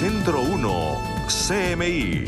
Epicentro 1, CMI.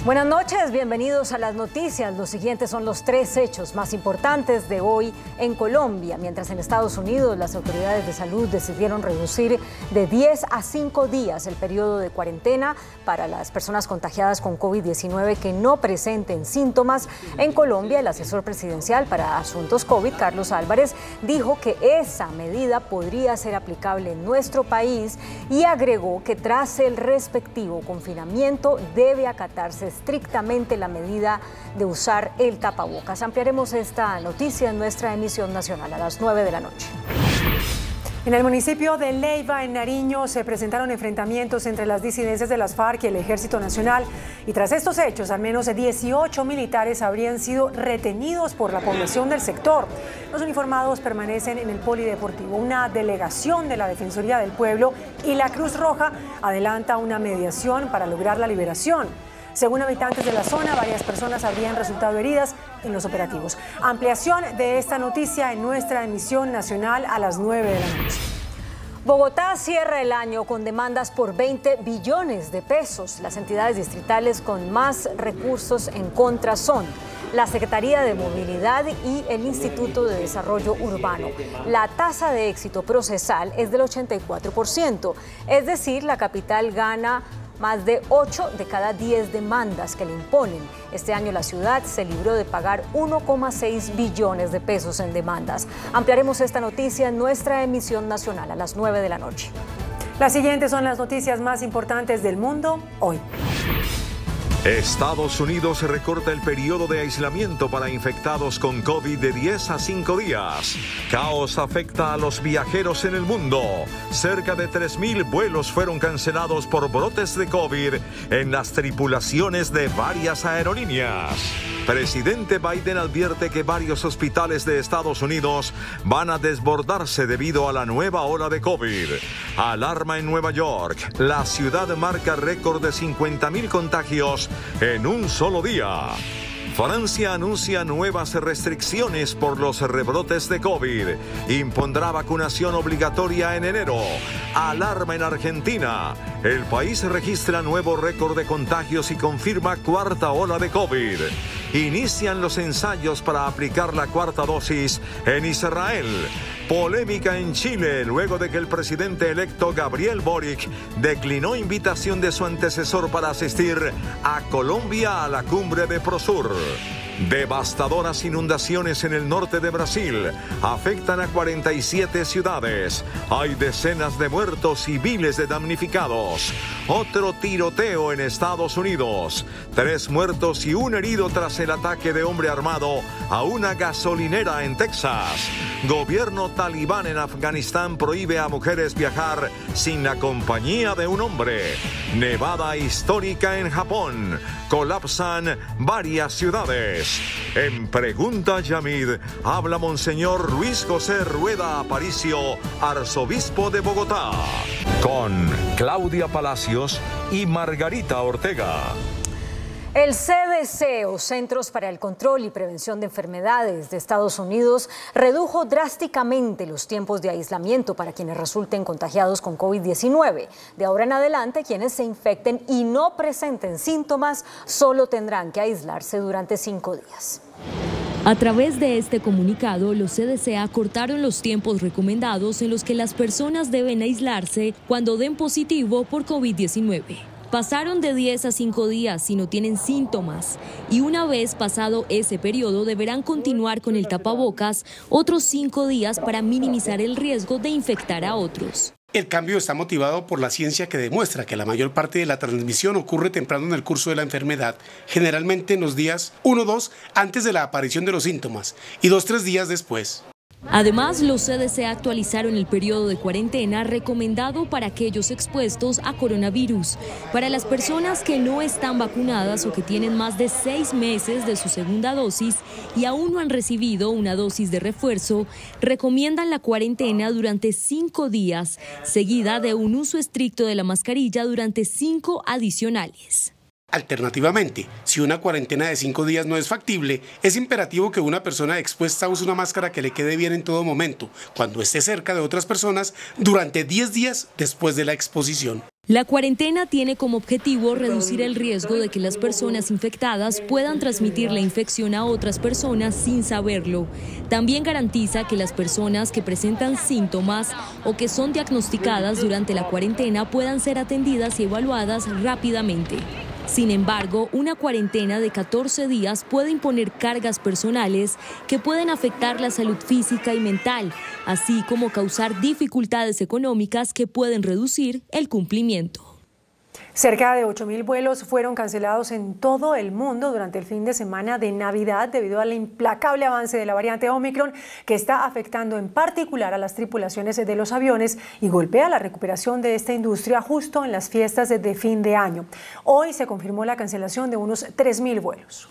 Buenas noches, bienvenidos a las noticias. Los siguientes son los tres hechos más importantes de hoy en Colombia. Mientras en Estados Unidos las autoridades de salud decidieron reducir de 10 a 5 días el periodo de cuarentena para las personas contagiadas con COVID-19 que no presenten síntomas, en Colombia el asesor presidencial para asuntos COVID, Carlos Álvarez, dijo que esa medida podría ser aplicable en nuestro país y agregó que tras el respectivo confinamiento debe acatarse estrictamente la medida de usar el tapabocas. Ampliaremos esta noticia en nuestra emisión nacional a las 9 de la noche. En el municipio de Leiva, en Nariño, se presentaron enfrentamientos entre las disidencias de las FARC y el Ejército Nacional. Y tras estos hechos, al menos 18 militares habrían sido retenidos por la población del sector. Los uniformados permanecen en el polideportivo. Una delegación de la Defensoría del Pueblo y la Cruz Roja adelanta una mediación para lograr la liberación. Según habitantes de la zona, varias personas habrían resultado heridas en los operativos. Ampliación de esta noticia en nuestra emisión nacional a las 9 de la noche. Bogotá cierra el año con demandas por 20 billones de pesos. Las entidades distritales con más recursos en contra son la Secretaría de Movilidad y el Instituto de Desarrollo Urbano. La tasa de éxito procesal es del 84%, es decir, la capital gana más de 8 de cada 10 demandas que le imponen. Este año la ciudad se libró de pagar 1,6 billones de pesos en demandas. Ampliaremos esta noticia en nuestra emisión nacional a las 9 de la noche. Las siguientes son las noticias más importantes del mundo hoy. Estados Unidos recorta el periodo de aislamiento para infectados con COVID de 10 a 5 días. Caos afecta a los viajeros en el mundo. Cerca de 3.000 vuelos fueron cancelados por brotes de COVID en las tripulaciones de varias aerolíneas. Presidente Biden advierte que varios hospitales de Estados Unidos van a desbordarse debido a la nueva ola de COVID. Alarma en Nueva York. La ciudad marca récord de 50.000 contagios en un solo día. Francia anuncia nuevas restricciones por los rebrotes de COVID. Impondrá vacunación obligatoria en enero. Alarma en Argentina. El país registra nuevo récord de contagios y confirma cuarta ola de COVID. Inician los ensayos para aplicar la cuarta dosis en Israel. Polémica en Chile luego de que el presidente electo Gabriel Boric declinó invitación de su antecesor para asistir a Colombia a la cumbre de Prosur. Devastadoras inundaciones en el norte de Brasil afectan a 47 ciudades. Hay decenas de muertos y miles de damnificados. Otro tiroteo en Estados Unidos. 3 muertos y 1 herido tras el ataque de hombre armado a una gasolinera en Texas. Gobierno talibán en Afganistán prohíbe a mujeres viajar sin la compañía de un hombre. Nevada histórica en Japón. Colapsan varias ciudades. En Pregunta Yamid habla Monseñor Luis José Rueda Aparicio, arzobispo de Bogotá, con Claudia Palacios y Margarita Ortega. El CDC, o Centros para el Control y Prevención de Enfermedades de Estados Unidos, redujo drásticamente los tiempos de aislamiento para quienes resulten contagiados con COVID-19. De ahora en adelante, quienes se infecten y no presenten síntomas solo tendrán que aislarse durante 5 días. A través de este comunicado, los CDC acortaron los tiempos recomendados en los que las personas deben aislarse cuando den positivo por COVID-19. Pasaron de 10 a 5 días si no tienen síntomas y una vez pasado ese periodo deberán continuar con el tapabocas otros 5 días para minimizar el riesgo de infectar a otros. El cambio está motivado por la ciencia que demuestra que la mayor parte de la transmisión ocurre temprano en el curso de la enfermedad, generalmente en los días 1 o 2 antes de la aparición de los síntomas y 2 o 3 días después. Además, los CDC actualizaron el periodo de cuarentena recomendado para aquellos expuestos a coronavirus. Para las personas que no están vacunadas o que tienen más de 6 meses de su segunda dosis y aún no han recibido una dosis de refuerzo, recomiendan la cuarentena durante 5 días, seguida de un uso estricto de la mascarilla durante 5 adicionales. Alternativamente, si una cuarentena de 5 días no es factible, es imperativo que una persona expuesta use una máscara que le quede bien en todo momento, cuando esté cerca de otras personas, durante 10 días después de la exposición. La cuarentena tiene como objetivo reducir el riesgo de que las personas infectadas puedan transmitir la infección a otras personas sin saberlo. También garantiza que las personas que presentan síntomas o que son diagnosticadas durante la cuarentena puedan ser atendidas y evaluadas rápidamente. Sin embargo, una cuarentena de 14 días puede imponer cargas personales que pueden afectar la salud física y mental, así como causar dificultades económicas que pueden reducir el cumplimiento. Cerca de 8.000 vuelos fueron cancelados en todo el mundo durante el fin de semana de Navidad debido al implacable avance de la variante Omicron, que está afectando en particular a las tripulaciones de los aviones y golpea la recuperación de esta industria justo en las fiestas de fin de año. Hoy se confirmó la cancelación de unos 3.000 vuelos.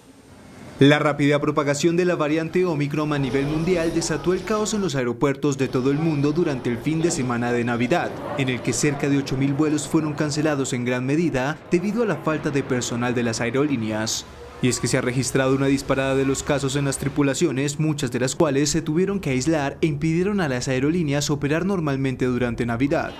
La rápida propagación de la variante Omicron a nivel mundial desató el caos en los aeropuertos de todo el mundo durante el fin de semana de Navidad, en el que cerca de 8.000 vuelos fueron cancelados en gran medida debido a la falta de personal de las aerolíneas. Y es que se ha registrado una disparada de los casos en las tripulaciones, muchas de las cuales se tuvieron que aislar e impidieron a las aerolíneas operar normalmente durante Navidad.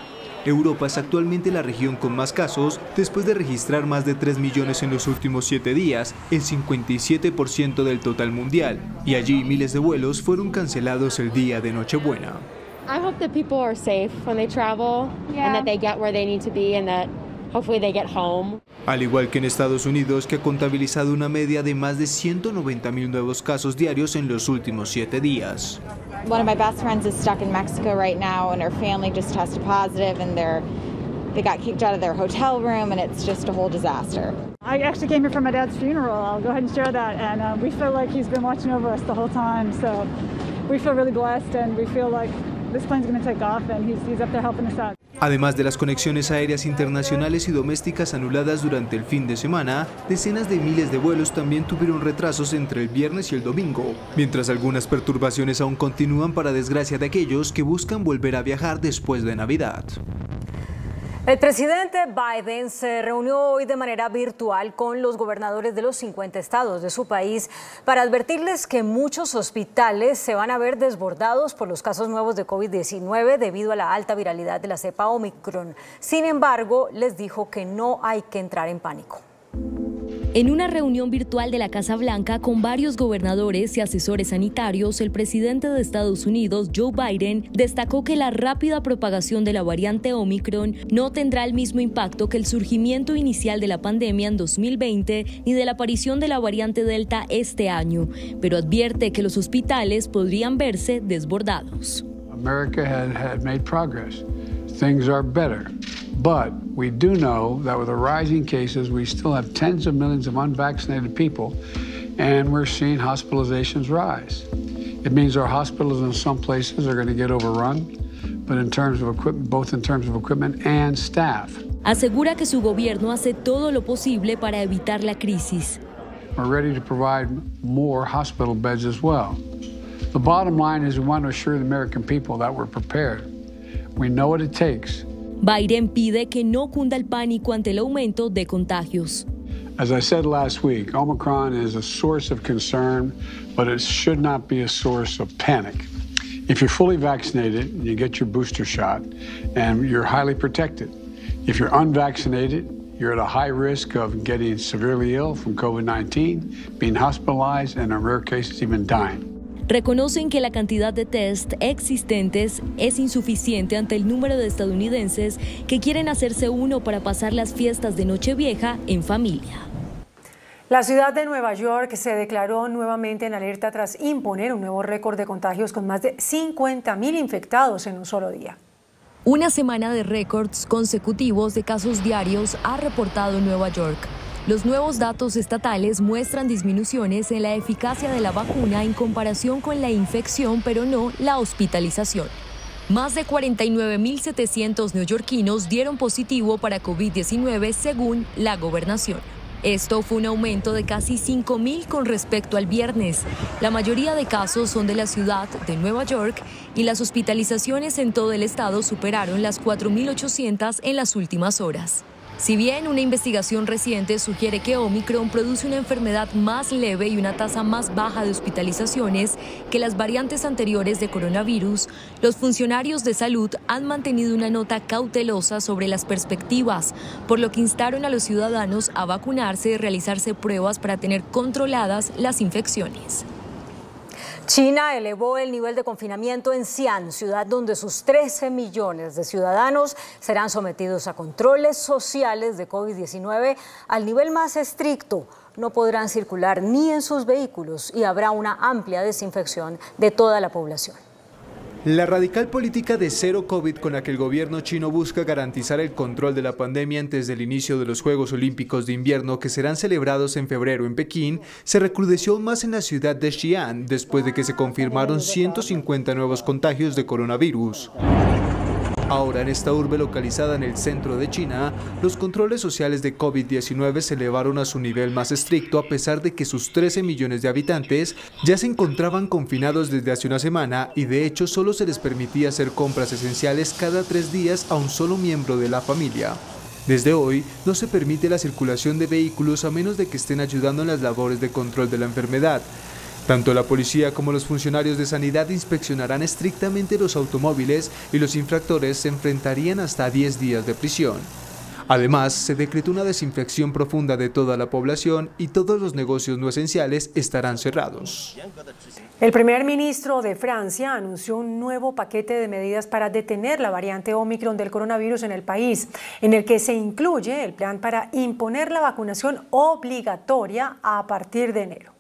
Europa es actualmente la región con más casos, después de registrar más de 3 millones en los últimos 7 días, el 57% del total mundial, y allí miles de vuelos fueron cancelados el día de Nochebuena. I hope that people are safe when they travel and that they get where they need to be and that hopefully they get home. Al igual que en Estados Unidos, que ha contabilizado una media de más de 190.000 nuevos casos diarios en los últimos 7 días. One of my best friends is stuck in Mexico right now, and her family just tested positive, and they got kicked out of their hotel room, and it's just a whole disaster. I actually came here for my dad's funeral. I'll go ahead and share that, and we feel like he's been watching over us the whole time. So we feel really blessed, and we feel like this plane's going to take off, and he's up there helping us out. Además de las conexiones aéreas internacionales y domésticas anuladas durante el fin de semana, decenas de miles de vuelos también tuvieron retrasos entre el viernes y el domingo, mientras algunas perturbaciones aún continúan para desgracia de aquellos que buscan volver a viajar después de Navidad. El presidente Biden se reunió hoy de manera virtual con los gobernadores de los 50 estados de su país para advertirles que muchos hospitales se van a ver desbordados por los casos nuevos de COVID-19 debido a la alta viralidad de la cepa Omicron. Sin embargo, les dijo que no hay que entrar en pánico. En una reunión virtual de la Casa Blanca con varios gobernadores y asesores sanitarios, el presidente de Estados Unidos, Joe Biden, destacó que la rápida propagación de la variante Omicron no tendrá el mismo impacto que el surgimiento inicial de la pandemia en 2020 ni de la aparición de la variante Delta este año, pero advierte que los hospitales podrían verse desbordados. America had made progress. Things are better. But we do know that with the rising cases, we still have tens of millions of unvaccinated people, and we're seeing hospitalizations rise. It means our hospitals in some places are going to get overrun, but in terms of equipment, both in terms of equipment and staff. Asegura que su gobierno hace todo lo posible para evitar la crisis. We're ready to provide more hospital beds as well. The bottom line is we want to assure the American people that we're prepared. We know what it takes. Biden pide que no cunda el pánico ante el aumento de contagios. As I said last week, Omicron is a source of concern, but it should not be a source of panic. If you're fully vaccinated, you get your booster shot, and you're highly protected. If you're unvaccinated, you're at a high risk of getting severely ill from COVID-19, being hospitalized, and in rare cases, even dying. Reconocen que la cantidad de test existentes es insuficiente ante el número de estadounidenses que quieren hacerse uno para pasar las fiestas de Nochevieja en familia. La ciudad de Nueva York se declaró nuevamente en alerta tras imponer un nuevo récord de contagios con más de 50.000 infectados en un solo día. Una semana de récords consecutivos de casos diarios ha reportado Nueva York. Los nuevos datos estatales muestran disminuciones en la eficacia de la vacuna en comparación con la infección, pero no la hospitalización. Más de 49.700 neoyorquinos dieron positivo para COVID-19 según la gobernación. Esto fue un aumento de casi 5.000 con respecto al viernes. La mayoría de casos son de la ciudad de Nueva York y las hospitalizaciones en todo el estado superaron las 4.800 en las últimas horas. Si bien una investigación reciente sugiere que Omicron produce una enfermedad más leve y una tasa más baja de hospitalizaciones que las variantes anteriores de coronavirus, los funcionarios de salud han mantenido una nota cautelosa sobre las perspectivas, por lo que instaron a los ciudadanos a vacunarse y realizarse pruebas para tener controladas las infecciones. China elevó el nivel de confinamiento en Xi'an, ciudad donde sus 13 millones de ciudadanos serán sometidos a controles sociales de COVID-19 al nivel más estricto. No podrán circular ni en sus vehículos y habrá una amplia desinfección de toda la población. La radical política de cero COVID con la que el gobierno chino busca garantizar el control de la pandemia antes del inicio de los Juegos Olímpicos de Invierno que serán celebrados en febrero en Pekín, se recrudeció más en la ciudad de Xi'an después de que se confirmaron 150 nuevos contagios de coronavirus. Ahora, en esta urbe localizada en el centro de China, los controles sociales de COVID-19 se elevaron a su nivel más estricto a pesar de que sus 13 millones de habitantes ya se encontraban confinados desde hace una semana y de hecho solo se les permitía hacer compras esenciales cada 3 días a un solo miembro de la familia. Desde hoy, no se permite la circulación de vehículos a menos de que estén ayudando en las labores de control de la enfermedad. Tanto la policía como los funcionarios de sanidad inspeccionarán estrictamente los automóviles y los infractores se enfrentarían hasta 10 días de prisión. Además, se decretó una desinfección profunda de toda la población y todos los negocios no esenciales estarán cerrados. El primer ministro de Francia anunció un nuevo paquete de medidas para detener la variante Omicron del coronavirus en el país, en el que se incluye el plan para imponer la vacunación obligatoria a partir de enero.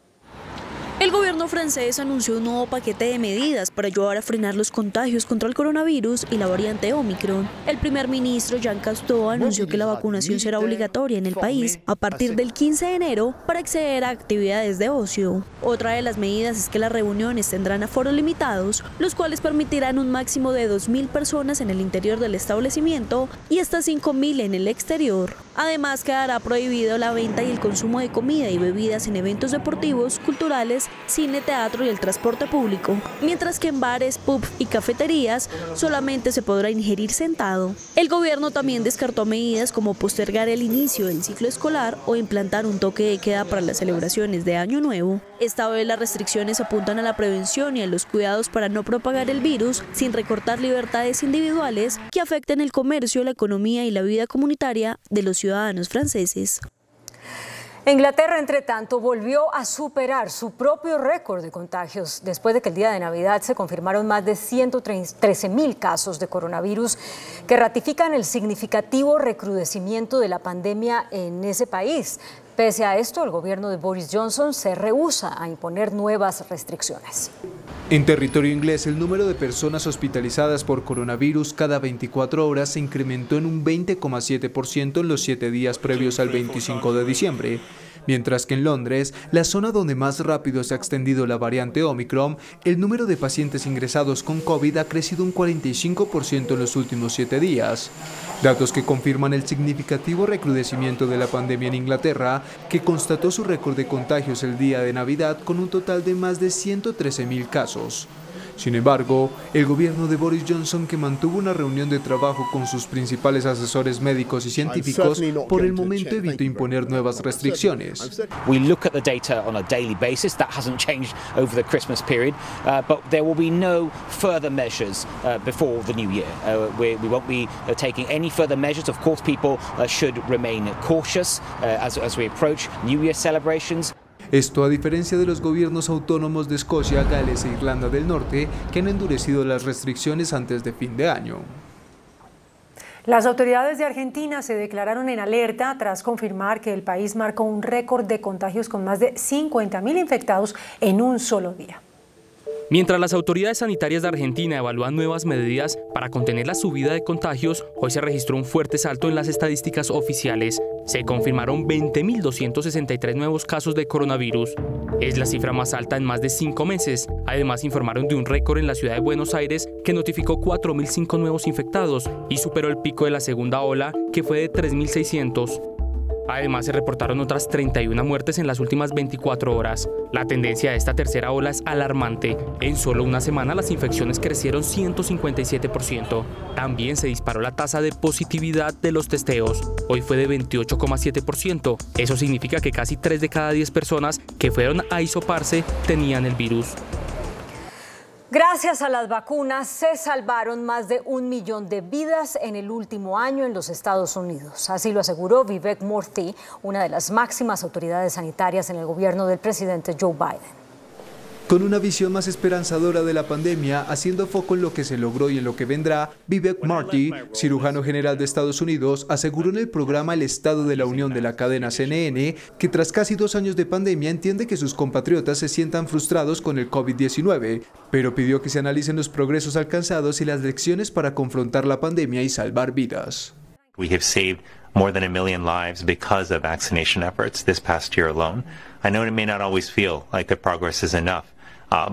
El gobierno francés anunció un nuevo paquete de medidas para ayudar a frenar los contagios contra el coronavirus y la variante Omicron. El primer ministro Jean Castex anunció que la vacunación será obligatoria en el país a partir del 15 de enero para acceder a actividades de ocio. Otra de las medidas es que las reuniones tendrán aforos limitados, los cuales permitirán un máximo de 2.000 personas en el interior del establecimiento y hasta 5.000 en el exterior. Además, quedará prohibido la venta y el consumo de comida y bebidas en eventos deportivos, culturales, cine, teatro y el transporte público, mientras que en bares, pubs y cafeterías solamente se podrá ingerir sentado. El gobierno también descartó medidas como postergar el inicio del ciclo escolar o implantar un toque de queda para las celebraciones de Año Nuevo. Esta vez las restricciones apuntan a la prevención y a los cuidados para no propagar el virus sin recortar libertades individuales que afecten el comercio, la economía y la vida comunitaria de los ciudadanos franceses. Inglaterra, entre tanto, volvió a superar su propio récord de contagios después de que el día de Navidad se confirmaron más de 113.000 casos de coronavirus que ratifican el significativo recrudecimiento de la pandemia en ese país. Pese a esto, el gobierno de Boris Johnson se rehúsa a imponer nuevas restricciones. En territorio inglés, el número de personas hospitalizadas por coronavirus cada 24 horas se incrementó en un 20,7% en los 7 días previos al 25 de diciembre. Mientras que en Londres, la zona donde más rápido se ha extendido la variante Omicron, el número de pacientes ingresados con COVID ha crecido un 45% en los últimos 7 días. Datos que confirman el significativo recrudecimiento de la pandemia en Inglaterra, que constató su récord de contagios el día de Navidad con un total de más de 113.000 casos. Sin embargo, el gobierno de Boris Johnson, que mantuvo una reunión de trabajo con sus principales asesores médicos y científicos, por el momento evitó imponer nuevas restricciones. We look at the data on a daily basis. That hasn't changed over the Christmas period, but there will be no further measures before the new year. We won't be taking any further measures. Of course, people should remain cautious as we approach New Year celebrations. Esto a diferencia de los gobiernos autónomos de Escocia, Gales e Irlanda del Norte, que han endurecido las restricciones antes de fin de año. Las autoridades de Argentina se declararon en alerta tras confirmar que el país marcó un récord de contagios con más de 50.000 infectados en un solo día. Mientras las autoridades sanitarias de Argentina evalúan nuevas medidas para contener la subida de contagios, hoy se registró un fuerte salto en las estadísticas oficiales. Se confirmaron 20.263 nuevos casos de coronavirus. Es la cifra más alta en más de 5 meses. Además, informaron de un récord en la ciudad de Buenos Aires que notificó 4.005 nuevos infectados y superó el pico de la segunda ola, que fue de 3.600. Además, se reportaron otras 31 muertes en las últimas 24 horas. La tendencia de esta tercera ola es alarmante. En solo una semana las infecciones crecieron 157%. También se disparó la tasa de positividad de los testeos. Hoy fue de 28,7%. Eso significa que casi 3 de cada 10 personas que fueron a hisoparse tenían el virus. Gracias a las vacunas se salvaron más de 1 millón de vidas en el último año en los Estados Unidos. Así lo aseguró Vivek Murthy, una de las máximas autoridades sanitarias en el gobierno del presidente Joe Biden. Con una visión más esperanzadora de la pandemia, haciendo foco en lo que se logró y en lo que vendrá, Vivek Murthy, cirujano general de Estados Unidos, aseguró en el programa El Estado de la Unión de la cadena CNN que tras casi 2 años de pandemia entiende que sus compatriotas se sientan frustrados con el COVID-19, pero pidió que se analicen los progresos alcanzados y las lecciones para confrontar la pandemia y salvar vidas. We have saved more than 1 million lives because of vaccination efforts this past year alone. I know it may not always feel like the progress is enough.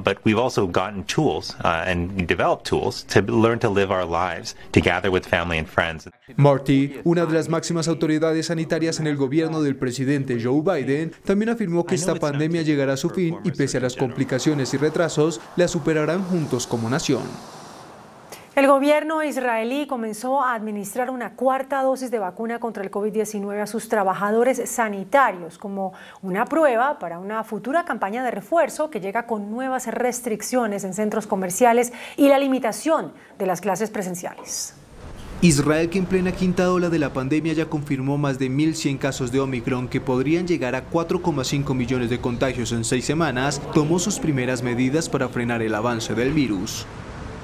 But we've also gotten tools and developed tools to learn to live our lives, to gather with family and friends. Murthy, una de las máximas autoridades sanitarias en el gobierno del presidente Joe Biden, también afirmó que esta pandemia llegará a su fin y pese a las complicaciones y retrasos, la superarán juntos como nación. El gobierno israelí comenzó a administrar una 4ª dosis de vacuna contra el COVID-19 a sus trabajadores sanitarios como una prueba para una futura campaña de refuerzo que llega con nuevas restricciones en centros comerciales y la limitación de las clases presenciales. Israel, que en plena 5ª ola de la pandemia ya confirmó más de 1.100 casos de Omicron que podrían llegar a 4,5 millones de contagios en 6 semanas, tomó sus primeras medidas para frenar el avance del virus.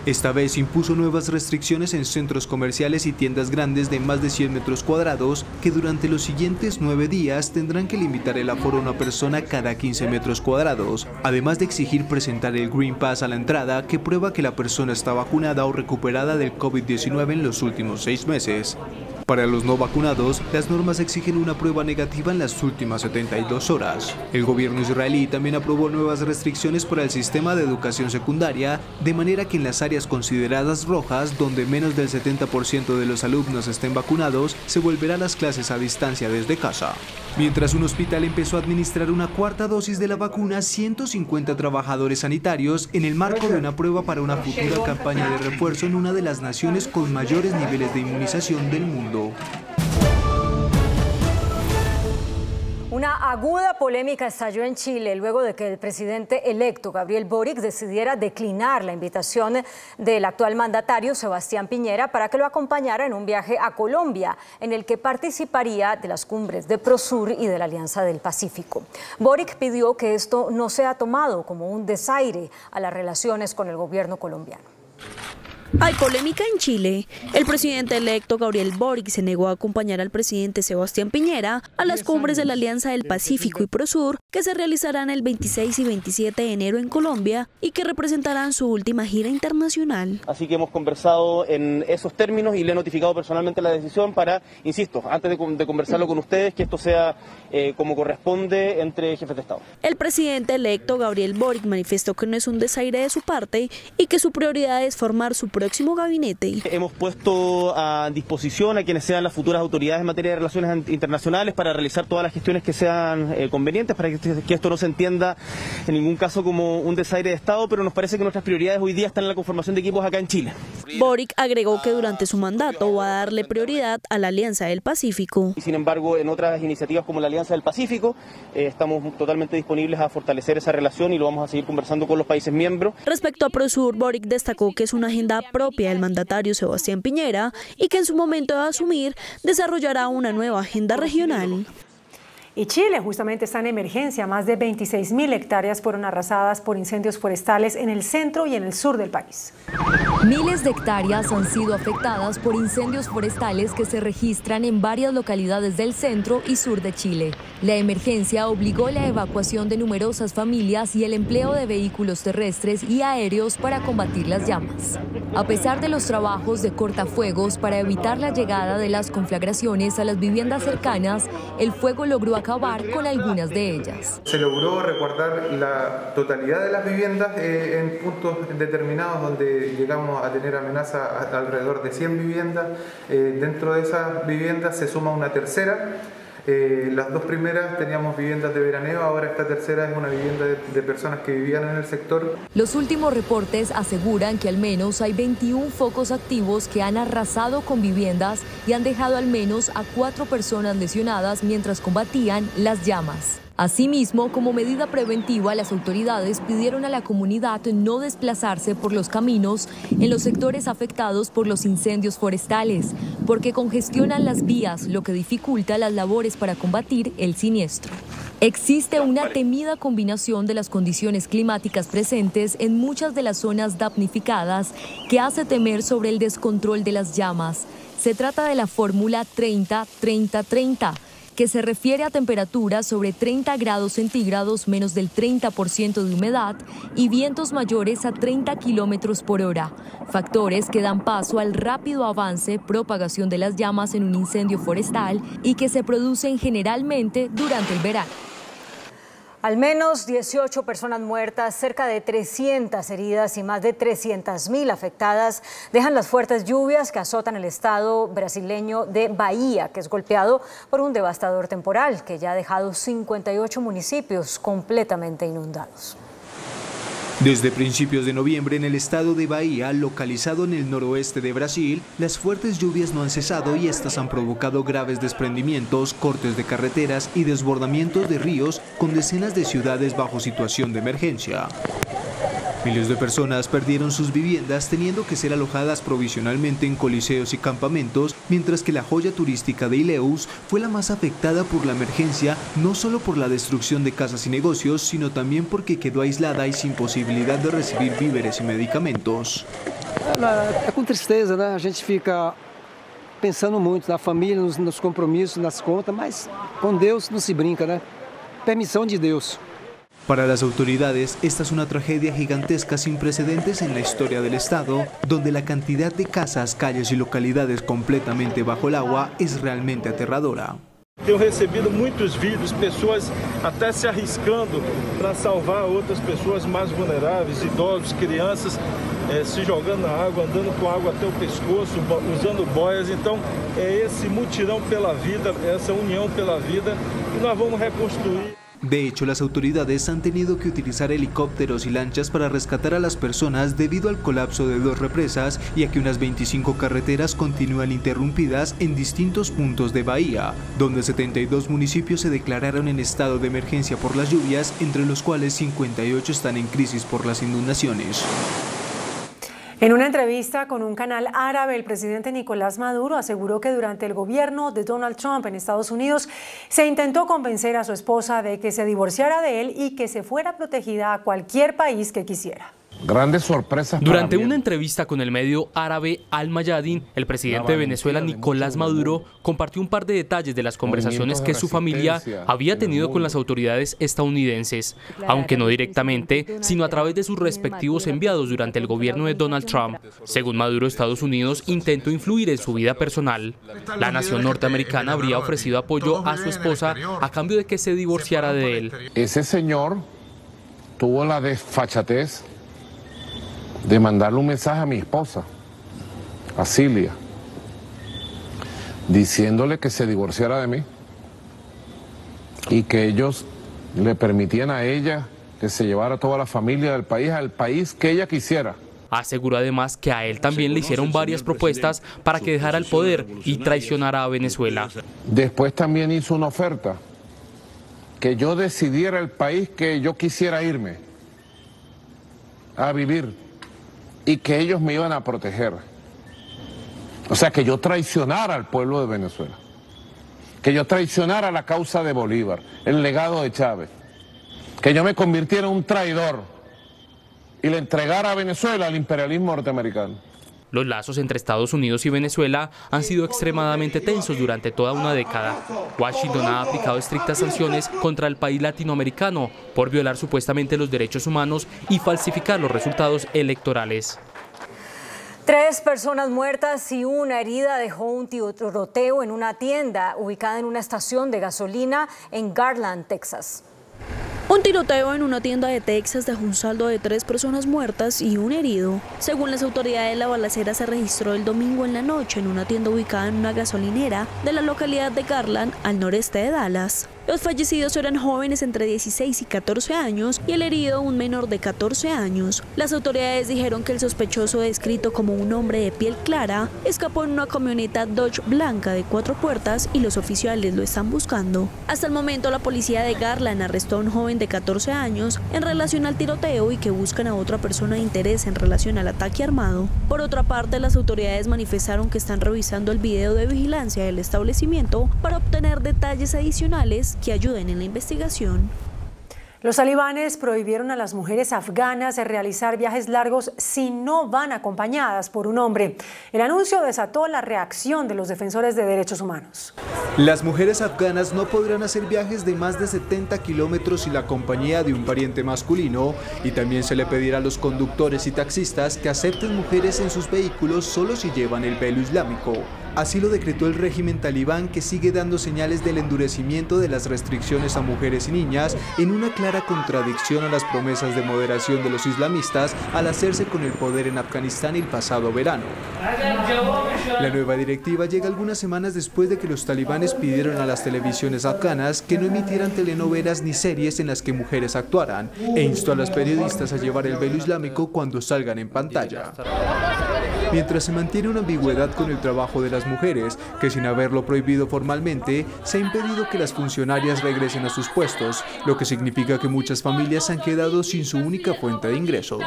Esta vez impuso nuevas restricciones en centros comerciales y tiendas grandes de más de 100 metros cuadrados que durante los siguientes 9 días tendrán que limitar el aforo a una persona cada 15 metros cuadrados, además de exigir presentar el Green Pass a la entrada que prueba que la persona está vacunada o recuperada del COVID-19 en los últimos 6 meses. Para los no vacunados, las normas exigen una prueba negativa en las últimas 72 horas. El gobierno israelí también aprobó nuevas restricciones para el sistema de educación secundaria, de manera que en las áreas consideradas rojas, donde menos del 70% de los alumnos estén vacunados, se volverán las clases a distancia desde casa. Mientras un hospital empezó a administrar una 4ª dosis de la vacuna a 150 trabajadores sanitarios en el marco de una prueba para una futura campaña de refuerzo en una de las naciones con mayores niveles de inmunización del mundo. Una aguda polémica estalló en Chile luego de que el presidente electo Gabriel Boric decidiera declinar la invitación del actual mandatario Sebastián Piñera para que lo acompañara en un viaje a Colombia, en el que participaría de las cumbres de Prosur y de la Alianza del Pacífico. Boric pidió que esto no sea tomado como un desaire a las relaciones con el gobierno colombiano. Hay polémica en Chile. El presidente electo Gabriel Boric se negó a acompañar al presidente Sebastián Piñera a las cumbres de la Alianza del Pacífico y Prosur que se realizarán el 26 y 27 de enero en Colombia y que representarán su última gira internacional. Así que hemos conversado en esos términos y le he notificado personalmente la decisión para, insisto, antes de conversarlo con ustedes, que esto sea como corresponde entre jefes de Estado. El presidente electo Gabriel Boric manifestó que no es un desaire de su parte y que su prioridad es formar su próximo gabinete. Hemos puesto a disposición a quienes sean las futuras autoridades en materia de relaciones internacionales para realizar todas las gestiones que sean convenientes para que esto no se entienda en ningún caso como un desaire de Estado, pero nos parece que nuestras prioridades hoy día están en la conformación de equipos acá en Chile. Boric agregó que durante su mandato va a darle prioridad a la Alianza del Pacífico. Y sin embargo, en otras iniciativas como la Alianza del Pacífico, estamos totalmente disponibles a fortalecer esa relación y lo vamos a seguir conversando con los países miembros. Respecto a Prosur, Boric destacó que es una agenda propia del mandatario Sebastián Piñera y que en su momento de asumir desarrollará una nueva agenda regional. Y Chile justamente está en emergencia. Más de 26.000 hectáreas fueron arrasadas por incendios forestales en el centro y en el sur del país. Miles de hectáreas han sido afectadas por incendios forestales que se registran en varias localidades del centro y sur de Chile. La emergencia obligó la evacuación de numerosas familias y el empleo de vehículos terrestres y aéreos para combatir las llamas. A pesar de los trabajos de cortafuegos para evitar la llegada de las conflagraciones a las viviendas cercanas, el fuego logró acabar con algunas de ellas. Se logró resguardar la totalidad de las viviendas en puntos determinados donde llegamos a tener amenaza alrededor de 100 viviendas. Dentro de esas viviendas se suma una tercera Las dos primeras teníamos viviendas de veraneo, ahora esta tercera es una vivienda de personas que vivían en el sector. Los últimos reportes aseguran que al menos hay 21 focos activos que han arrasado con viviendas y han dejado al menos a 4 personas lesionadas mientras combatían las llamas. Asimismo, como medida preventiva, las autoridades pidieron a la comunidad no desplazarse por los caminos en los sectores afectados por los incendios forestales, porque congestionan las vías, lo que dificulta las labores para combatir el siniestro. Existe una temida combinación de las condiciones climáticas presentes en muchas de las zonas damnificadas que hace temer sobre el descontrol de las llamas. Se trata de la fórmula 30-30-30, que se refiere a temperaturas sobre 30 grados centígrados menos del 30% de humedad y vientos mayores a 30 kilómetros por hora, factores que dan paso al rápido avance, propagación de las llamas en un incendio forestal y que se producen generalmente durante el verano. Al menos 18 personas muertas, cerca de 300 heridas y más de 300.000 afectadas dejan las fuertes lluvias que azotan el estado brasileño de Bahía, que es golpeado por un devastador temporal que ya ha dejado 58 municipios completamente inundados. Desde principios de noviembre en el estado de Bahía, localizado en el noroeste de Brasil, las fuertes lluvias no han cesado y estas han provocado graves desprendimientos, cortes de carreteras y desbordamientos de ríos con decenas de ciudades bajo situación de emergencia. Miles de personas perdieron sus viviendas teniendo que ser alojadas provisionalmente en coliseos y campamentos, mientras que la joya turística de Ilhéus fue la más afectada por la emergencia, no solo por la destrucción de casas y negocios, sino también porque quedó aislada y sin posibilidad de recibir víveres y medicamentos. É com tristeza, né? A gente fica pensando muito na família, nos compromissos, nas contas, mas com Deus não se brinca, né? Permissão de Deus. Para las autoridades, esta es una tragedia gigantesca sin precedentes en la historia del estado, donde la cantidad de casas, calles y localidades completamente bajo el agua es realmente aterradora. Tenho recebido muitos vídeos, pessoas até se arriscando para salvar outras pessoas mais vulneráveis, idosos, crianças, se jogando na água, andando com água até o pescoço, usando boias. Então é esse mutirão pela vida, essa união pela vida que nós vamos reconstruir. De hecho, las autoridades han tenido que utilizar helicópteros y lanchas para rescatar a las personas debido al colapso de 2 represas y a que unas 25 carreteras continúan interrumpidas en distintos puntos de Bahía, donde 72 municipios se declararon en estado de emergencia por las lluvias, entre los cuales 58 están en crisis por las inundaciones. En una entrevista con un canal árabe, el presidente Nicolás Maduro aseguró que durante el gobierno de Donald Trump en Estados Unidos se intentó convencer a su esposa de que se divorciara de él y que se fuera protegida a cualquier país que quisiera. Grandes sorpresas. Durante una entrevista con el medio árabe Al Mayadin, el presidente de Venezuela, Nicolás Maduro, compartió un par de detalles de las conversaciones que su familia había tenido con las autoridades estadounidenses, aunque no directamente, sino a través de sus respectivos enviados durante el gobierno de Donald Trump. Según Maduro, Estados Unidos intentó influir en su vida personal. La nación norteamericana habría ofrecido apoyo a su esposa a cambio de que se divorciara de él. Ese señor tuvo la desfachatez de mandarle un mensaje a mi esposa, a Cilia, diciéndole que se divorciara de mí y que ellos le permitían a ella que se llevara toda la familia del país al país que ella quisiera. Aseguró además que a él también le hicieron varias propuestas para que dejara el poder y traicionara a Venezuela. Después también hizo una oferta, que yo decidiera el país que yo quisiera irme a vivir y que ellos me iban a proteger. O sea, que yo traicionara al pueblo de Venezuela, que yo traicionara la causa de Bolívar, el legado de Chávez, que yo me convirtiera en un traidor y le entregara a Venezuela al imperialismo norteamericano. Los lazos entre Estados Unidos y Venezuela han sido extremadamente tensos durante toda una década. Washington ha aplicado estrictas sanciones contra el país latinoamericano por violar supuestamente los derechos humanos y falsificar los resultados electorales. 3 personas muertas y una herida dejó un tiroteo en una tienda ubicada en una estación de gasolina en Garland, Texas. Un tiroteo en una tienda de Texas dejó un saldo de 3 personas muertas y un herido. Según las autoridades, la balacera se registró el domingo en la noche en una tienda ubicada en una gasolinera de la localidad de Garland, al noreste de Dallas. Los fallecidos eran jóvenes entre 16 y 14 años y el herido un menor de 14 años. Las autoridades dijeron que el sospechoso, descrito como un hombre de piel clara, escapó en una camioneta Dodge blanca de 4 puertas y los oficiales lo están buscando. Hasta el momento, la policía de Garland arrestó a un joven de 14 años en relación al tiroteo y que buscan a otra persona de interés en relación al ataque armado. Por otra parte, las autoridades manifestaron que están revisando el video de vigilancia del establecimiento para obtener detalles adicionales que ayuden en la investigación. Los talibanes prohibieron a las mujeres afganas realizar viajes largos si no van acompañadas por un hombre. El anuncio desató la reacción de los defensores de derechos humanos. Las mujeres afganas no podrán hacer viajes de más de 70 kilómetros sin la compañía de un pariente masculino, y también se le pedirá a los conductores y taxistas que acepten mujeres en sus vehículos solo si llevan el velo islámico. Así lo decretó el régimen talibán, que sigue dando señales del endurecimiento de las restricciones a mujeres y niñas, en una clara contradicción a las promesas de moderación de los islamistas al hacerse con el poder en Afganistán el pasado verano. La nueva directiva llega algunas semanas después de que los talibanes pidieron a las televisiones afganas que no emitieran telenovelas ni series en las que mujeres actuaran, e instó a las periodistas a llevar el velo islámico cuando salgan en pantalla. Mientras se mantiene una ambigüedad con el trabajo de las mujeres, que sin haberlo prohibido formalmente, se ha impedido que las funcionarias regresen a sus puestos, lo que significa que muchas familias han quedado sin su única fuente de ingresos.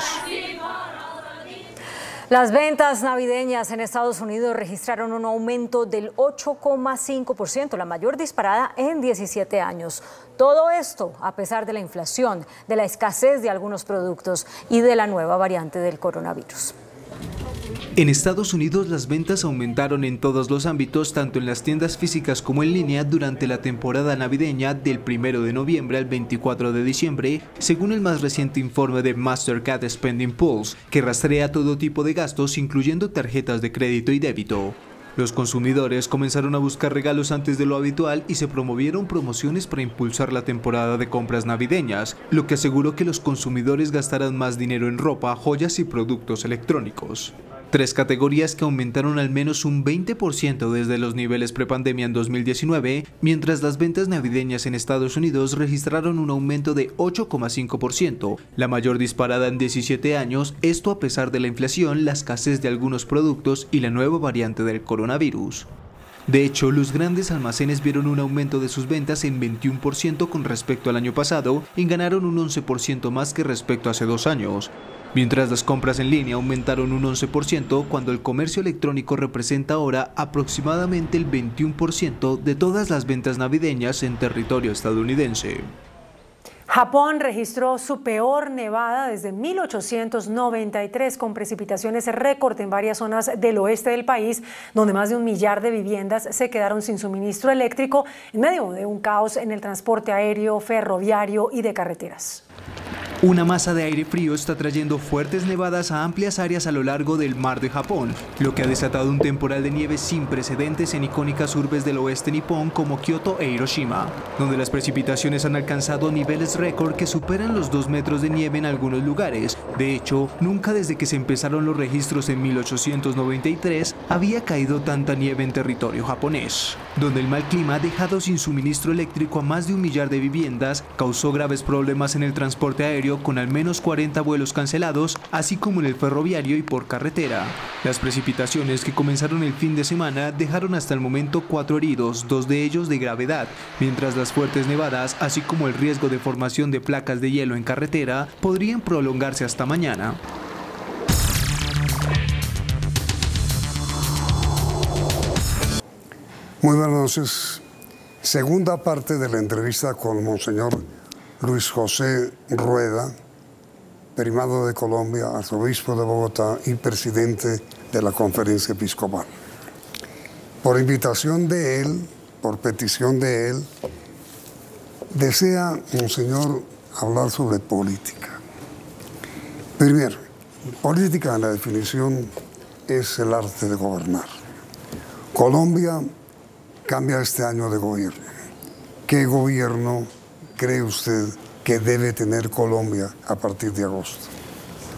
Las ventas navideñas en Estados Unidos registraron un aumento del 8,5%, la mayor disparada en 17 años. Todo esto a pesar de la inflación, de la escasez de algunos productos y de la nueva variante del coronavirus. En Estados Unidos las ventas aumentaron en todos los ámbitos, tanto en las tiendas físicas como en línea, durante la temporada navideña del 1 de noviembre al 24 de diciembre, según el más reciente informe de Mastercard Spending Pulse, que rastrea todo tipo de gastos, incluyendo tarjetas de crédito y débito. Los consumidores comenzaron a buscar regalos antes de lo habitual y se promovieron promociones para impulsar la temporada de compras navideñas, lo que aseguró que los consumidores gastarán más dinero en ropa, joyas y productos electrónicos. 3 categorías que aumentaron al menos un 20% desde los niveles prepandemia en 2019, mientras las ventas navideñas en Estados Unidos registraron un aumento de 8,5%, la mayor disparada en 17 años, esto a pesar de la inflación, la escasez de algunos productos y la nueva variante del coronavirus. De hecho, los grandes almacenes vieron un aumento de sus ventas en 21% con respecto al año pasado y ganaron un 11% más que respecto a hace 2 años. Mientras las compras en línea aumentaron un 11%, cuando el comercio electrónico representa ahora aproximadamente el 21% de todas las ventas navideñas en territorio estadounidense. Japón registró su peor nevada desde 1893, con precipitaciones récord en varias zonas del oeste del país, donde más de 1 millar de viviendas se quedaron sin suministro eléctrico en medio de un caos en el transporte aéreo, ferroviario y de carreteras. Una masa de aire frío está trayendo fuertes nevadas a amplias áreas a lo largo del mar de Japón, lo que ha desatado un temporal de nieve sin precedentes en icónicas urbes del oeste nipón como Kioto e Hiroshima, donde las precipitaciones han alcanzado niveles récord que superan los 2 metros de nieve en algunos lugares. De hecho, nunca desde que se empezaron los registros en 1893 había caído tanta nieve en territorio japonés, donde el mal clima ha dejado sin suministro eléctrico a más de 1 millar de viviendas, causó graves problemas en el transporte aéreo con al menos 40 vuelos cancelados, así como en el ferroviario y por carretera. Las precipitaciones, que comenzaron el fin de semana, dejaron hasta el momento 4 heridos, 2 de ellos de gravedad, mientras las fuertes nevadas, así como el riesgo de formación de placas de hielo en carretera, podrían prolongarse hasta mañana. Muy buenas noches. Segunda parte de la entrevista con Monseñor Luis José Rueda, primado de Colombia, arzobispo de Bogotá y presidente de la Conferencia Episcopal. Por invitación de él, por petición de él, desea, Monseñor, hablar sobre política. Primero, política en la definición es el arte de gobernar. Colombia cambia este año de gobierno. ¿Qué gobierno cree usted que debe tener Colombia a partir de agosto?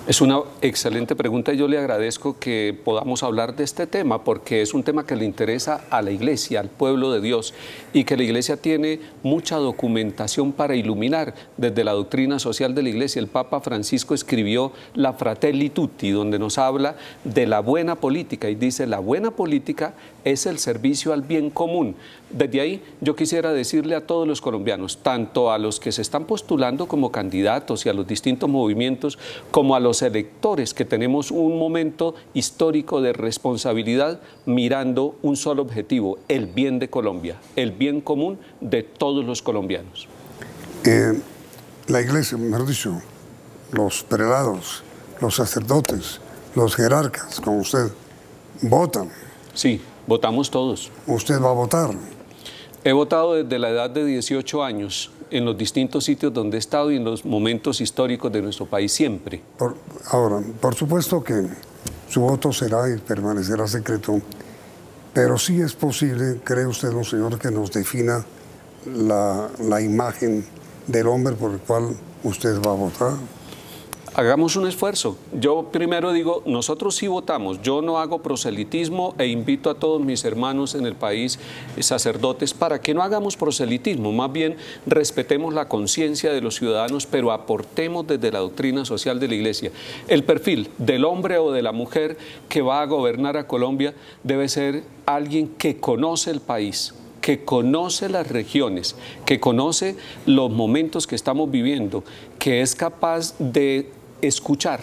Es una excelente pregunta y yo le agradezco que podamos hablar de este tema porque es un tema que le interesa a la Iglesia, al pueblo de Dios, y que la Iglesia tiene mucha documentación para iluminar desde la doctrina social de la Iglesia. El Papa Francisco escribió la Fratelli Tutti, donde nos habla de la buena política y dice: la buena política es el servicio al bien común. Desde ahí yo quisiera decirle a todos los colombianos, tanto a los que se están postulando como candidatos y a los distintos movimientos, como a los electores, que tenemos un momento histórico de responsabilidad mirando un solo objetivo: el bien de Colombia, el bien común de todos los colombianos. La Iglesia, mejor dicho, los prelados, los sacerdotes, los jerarcas, como usted, votan. Sí, votamos todos. ¿Usted va a votar? He votado desde la edad de 18 años en los distintos sitios donde he estado y en los momentos históricos de nuestro país, siempre. Ahora, por supuesto que su voto será y permanecerá secreto, pero sí es posible, ¿cree usted, monseñor, que nos defina la imagen del hombre por el cual usted va a votar? Hagamos un esfuerzo. Yo primero digo, nosotros sí votamos. Yo no hago proselitismo e invito a todos mis hermanos en el país, sacerdotes, para que no hagamos proselitismo. Más bien respetemos la conciencia de los ciudadanos, pero aportemos desde la doctrina social de la Iglesia. El perfil del hombre o de la mujer que va a gobernar a Colombia debe ser alguien que conoce el país, que conoce las regiones, que conoce los momentos que estamos viviendo, que es capaz de escuchar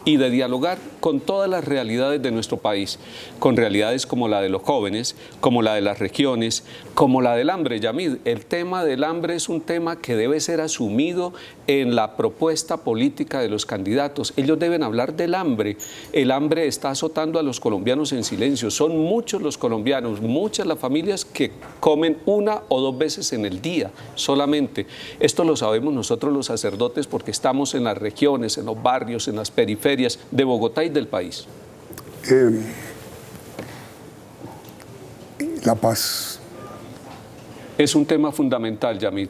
y de dialogar con todas las realidades de nuestro país, con realidades como la de los jóvenes, como la de las regiones, como la del hambre. Yamid, el tema del hambre es un tema que debe ser asumido en la propuesta política de los candidatos. Ellos deben hablar del hambre. El hambre está azotando a los colombianos en silencio. Son muchos los colombianos, muchas las familias que comen 1 o 2 veces en el día solamente. Esto lo sabemos nosotros los sacerdotes porque estamos en las regiones, en los barrios, en las periferias de Bogotá y del país. La paz es un tema fundamental, Yamid.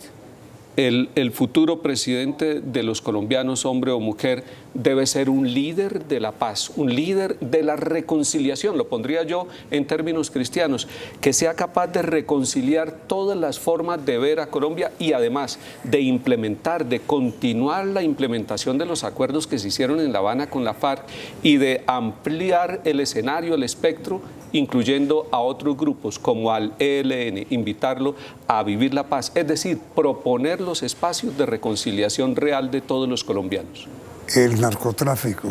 El futuro presidente de los colombianos, hombre o mujer, debe ser un líder de la paz, un líder de la reconciliación, lo pondría yo en términos cristianos, que sea capaz de reconciliar todas las formas de ver a Colombia y además de implementar, de continuar la implementación de los acuerdos que se hicieron en La Habana con la FARC y de ampliar el escenario, el espectro, incluyendo a otros grupos como al ELN, invitarlo a vivir la paz, es decir, proponer los espacios de reconciliación real de todos los colombianos. El narcotráfico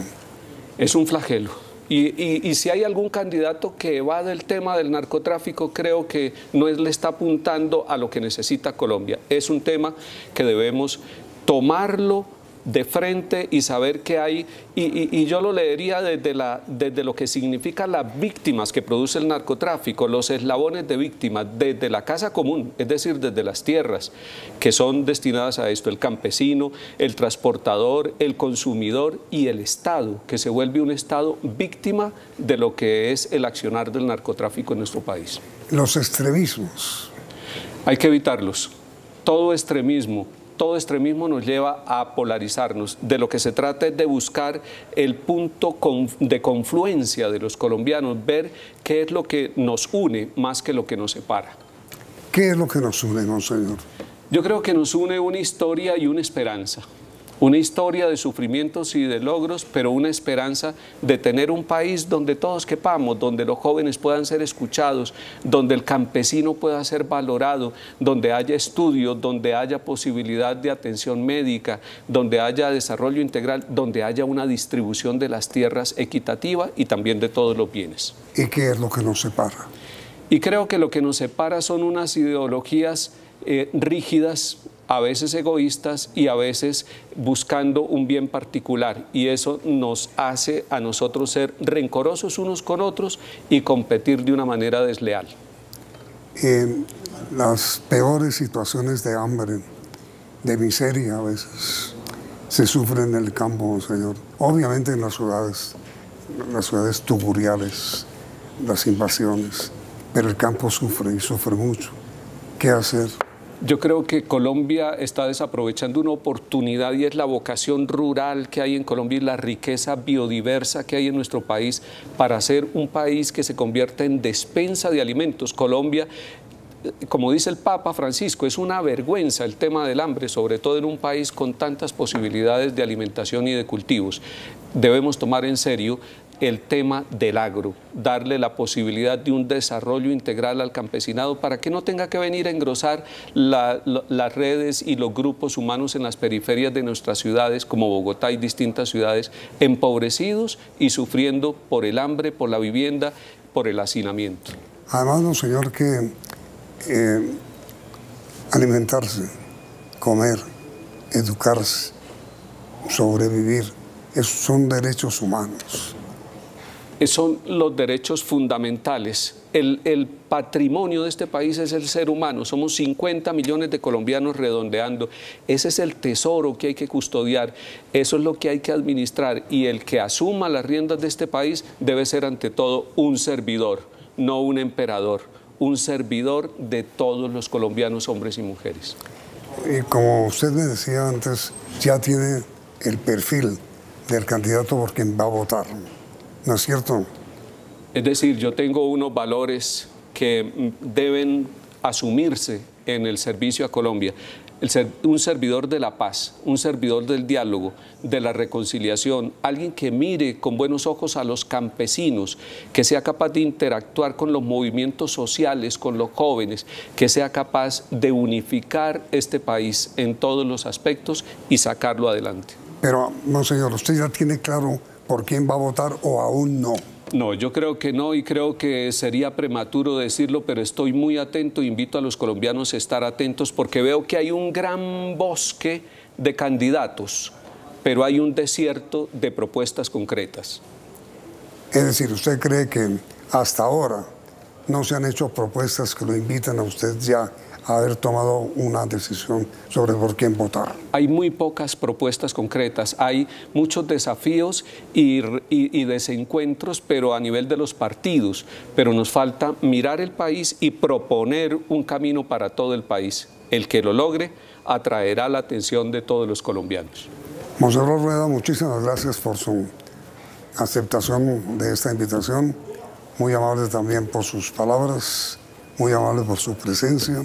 es un flagelo. Y si hay algún candidato que evade el tema del narcotráfico, creo que no le está apuntando a lo que necesita Colombia. Es un tema que debemos tomarlo de frente y saber que hay, y yo lo leería desde lo que significa las víctimas que produce el narcotráfico, los eslabones de víctimas, desde la casa común, es decir, desde las tierras que son destinadas a esto, el campesino, el transportador, el consumidor y el Estado, que se vuelve un Estado víctima de lo que es el accionar del narcotráfico en nuestro país. Los extremismos. Hay que evitarlos. Todo extremismo nos lleva a polarizarnos. De lo que se trata es de buscar el punto de confluencia de los colombianos, ver qué es lo que nos une más que lo que nos separa. ¿Qué es lo que nos une, monseñor? Yo creo que nos une una historia y una esperanza. Una historia de sufrimientos y de logros, pero una esperanza de tener un país donde todos quepamos, donde los jóvenes puedan ser escuchados, donde el campesino pueda ser valorado, donde haya estudios, donde haya posibilidad de atención médica, donde haya desarrollo integral, donde haya una distribución de las tierras equitativa y también de todos los bienes. ¿Y qué es lo que nos separa? Y creo que lo que nos separa son unas ideologías rígidas, a veces egoístas y a veces buscando un bien particular, y eso nos hace a nosotros ser rencorosos unos con otros y competir de una manera desleal. Las peores situaciones de hambre, de miseria a veces, se sufren en el campo, señor. Obviamente en las ciudades tuguriales, las invasiones, pero el campo sufre y sufre mucho. ¿Qué hacer? Yo creo que Colombia está desaprovechando una oportunidad y es la vocación rural que hay en Colombia y la riqueza biodiversa que hay en nuestro país para ser un país que se convierta en despensa de alimentos. Colombia, como dice el Papa Francisco, es una vergüenza el tema del hambre, sobre todo en un país con tantas posibilidades de alimentación y de cultivos. Debemos tomar en serio el tema del agro, darle la posibilidad de un desarrollo integral al campesinado para que no tenga que venir a engrosar las redes y los grupos humanos en las periferias de nuestras ciudades, como Bogotá y distintas ciudades, empobrecidos y sufriendo por el hambre, por la vivienda, por el hacinamiento. Además, don señor, que alimentarse, comer, educarse, sobrevivir, esos son derechos humanos. Son los derechos fundamentales. El patrimonio de este país es el ser humano. Somos 50 millones de colombianos redondeando. Ese es el tesoro que hay que custodiar. Eso es lo que hay que administrar. Y el que asuma las riendas de este país debe ser ante todo un servidor, no un emperador. Un servidor de todos los colombianos, hombres y mujeres. Y como usted me decía antes, ya tiene el perfil del candidato por quien va a votar. ¿No es cierto? Es decir, yo tengo unos valores que deben asumirse en el servicio a Colombia. Un servidor de la paz, un servidor del diálogo, de la reconciliación, alguien que mire con buenos ojos a los campesinos, que sea capaz de interactuar con los movimientos sociales, con los jóvenes, que sea capaz de unificar este país en todos los aspectos y sacarlo adelante. Pero, monseñor, ¿usted ya tiene claro por quién va a votar o aún no? No, yo creo que no y creo que sería prematuro decirlo, pero estoy muy atento, invito a los colombianos a estar atentos porque veo que hay un gran bosque de candidatos, pero hay un desierto de propuestas concretas. Es decir, ¿usted cree que hasta ahora no se han hecho propuestas que lo invitan a usted ya a haber tomado una decisión sobre por quién votar? Hay muy pocas propuestas concretas, hay muchos desafíos y desencuentros, pero a nivel de los partidos, pero nos falta mirar el país y proponer un camino para todo el país. El que lo logre atraerá la atención de todos los colombianos. Monseñor Rueda, muchísimas gracias por su aceptación de esta invitación, muy amable también por sus palabras, muy amable por su presencia.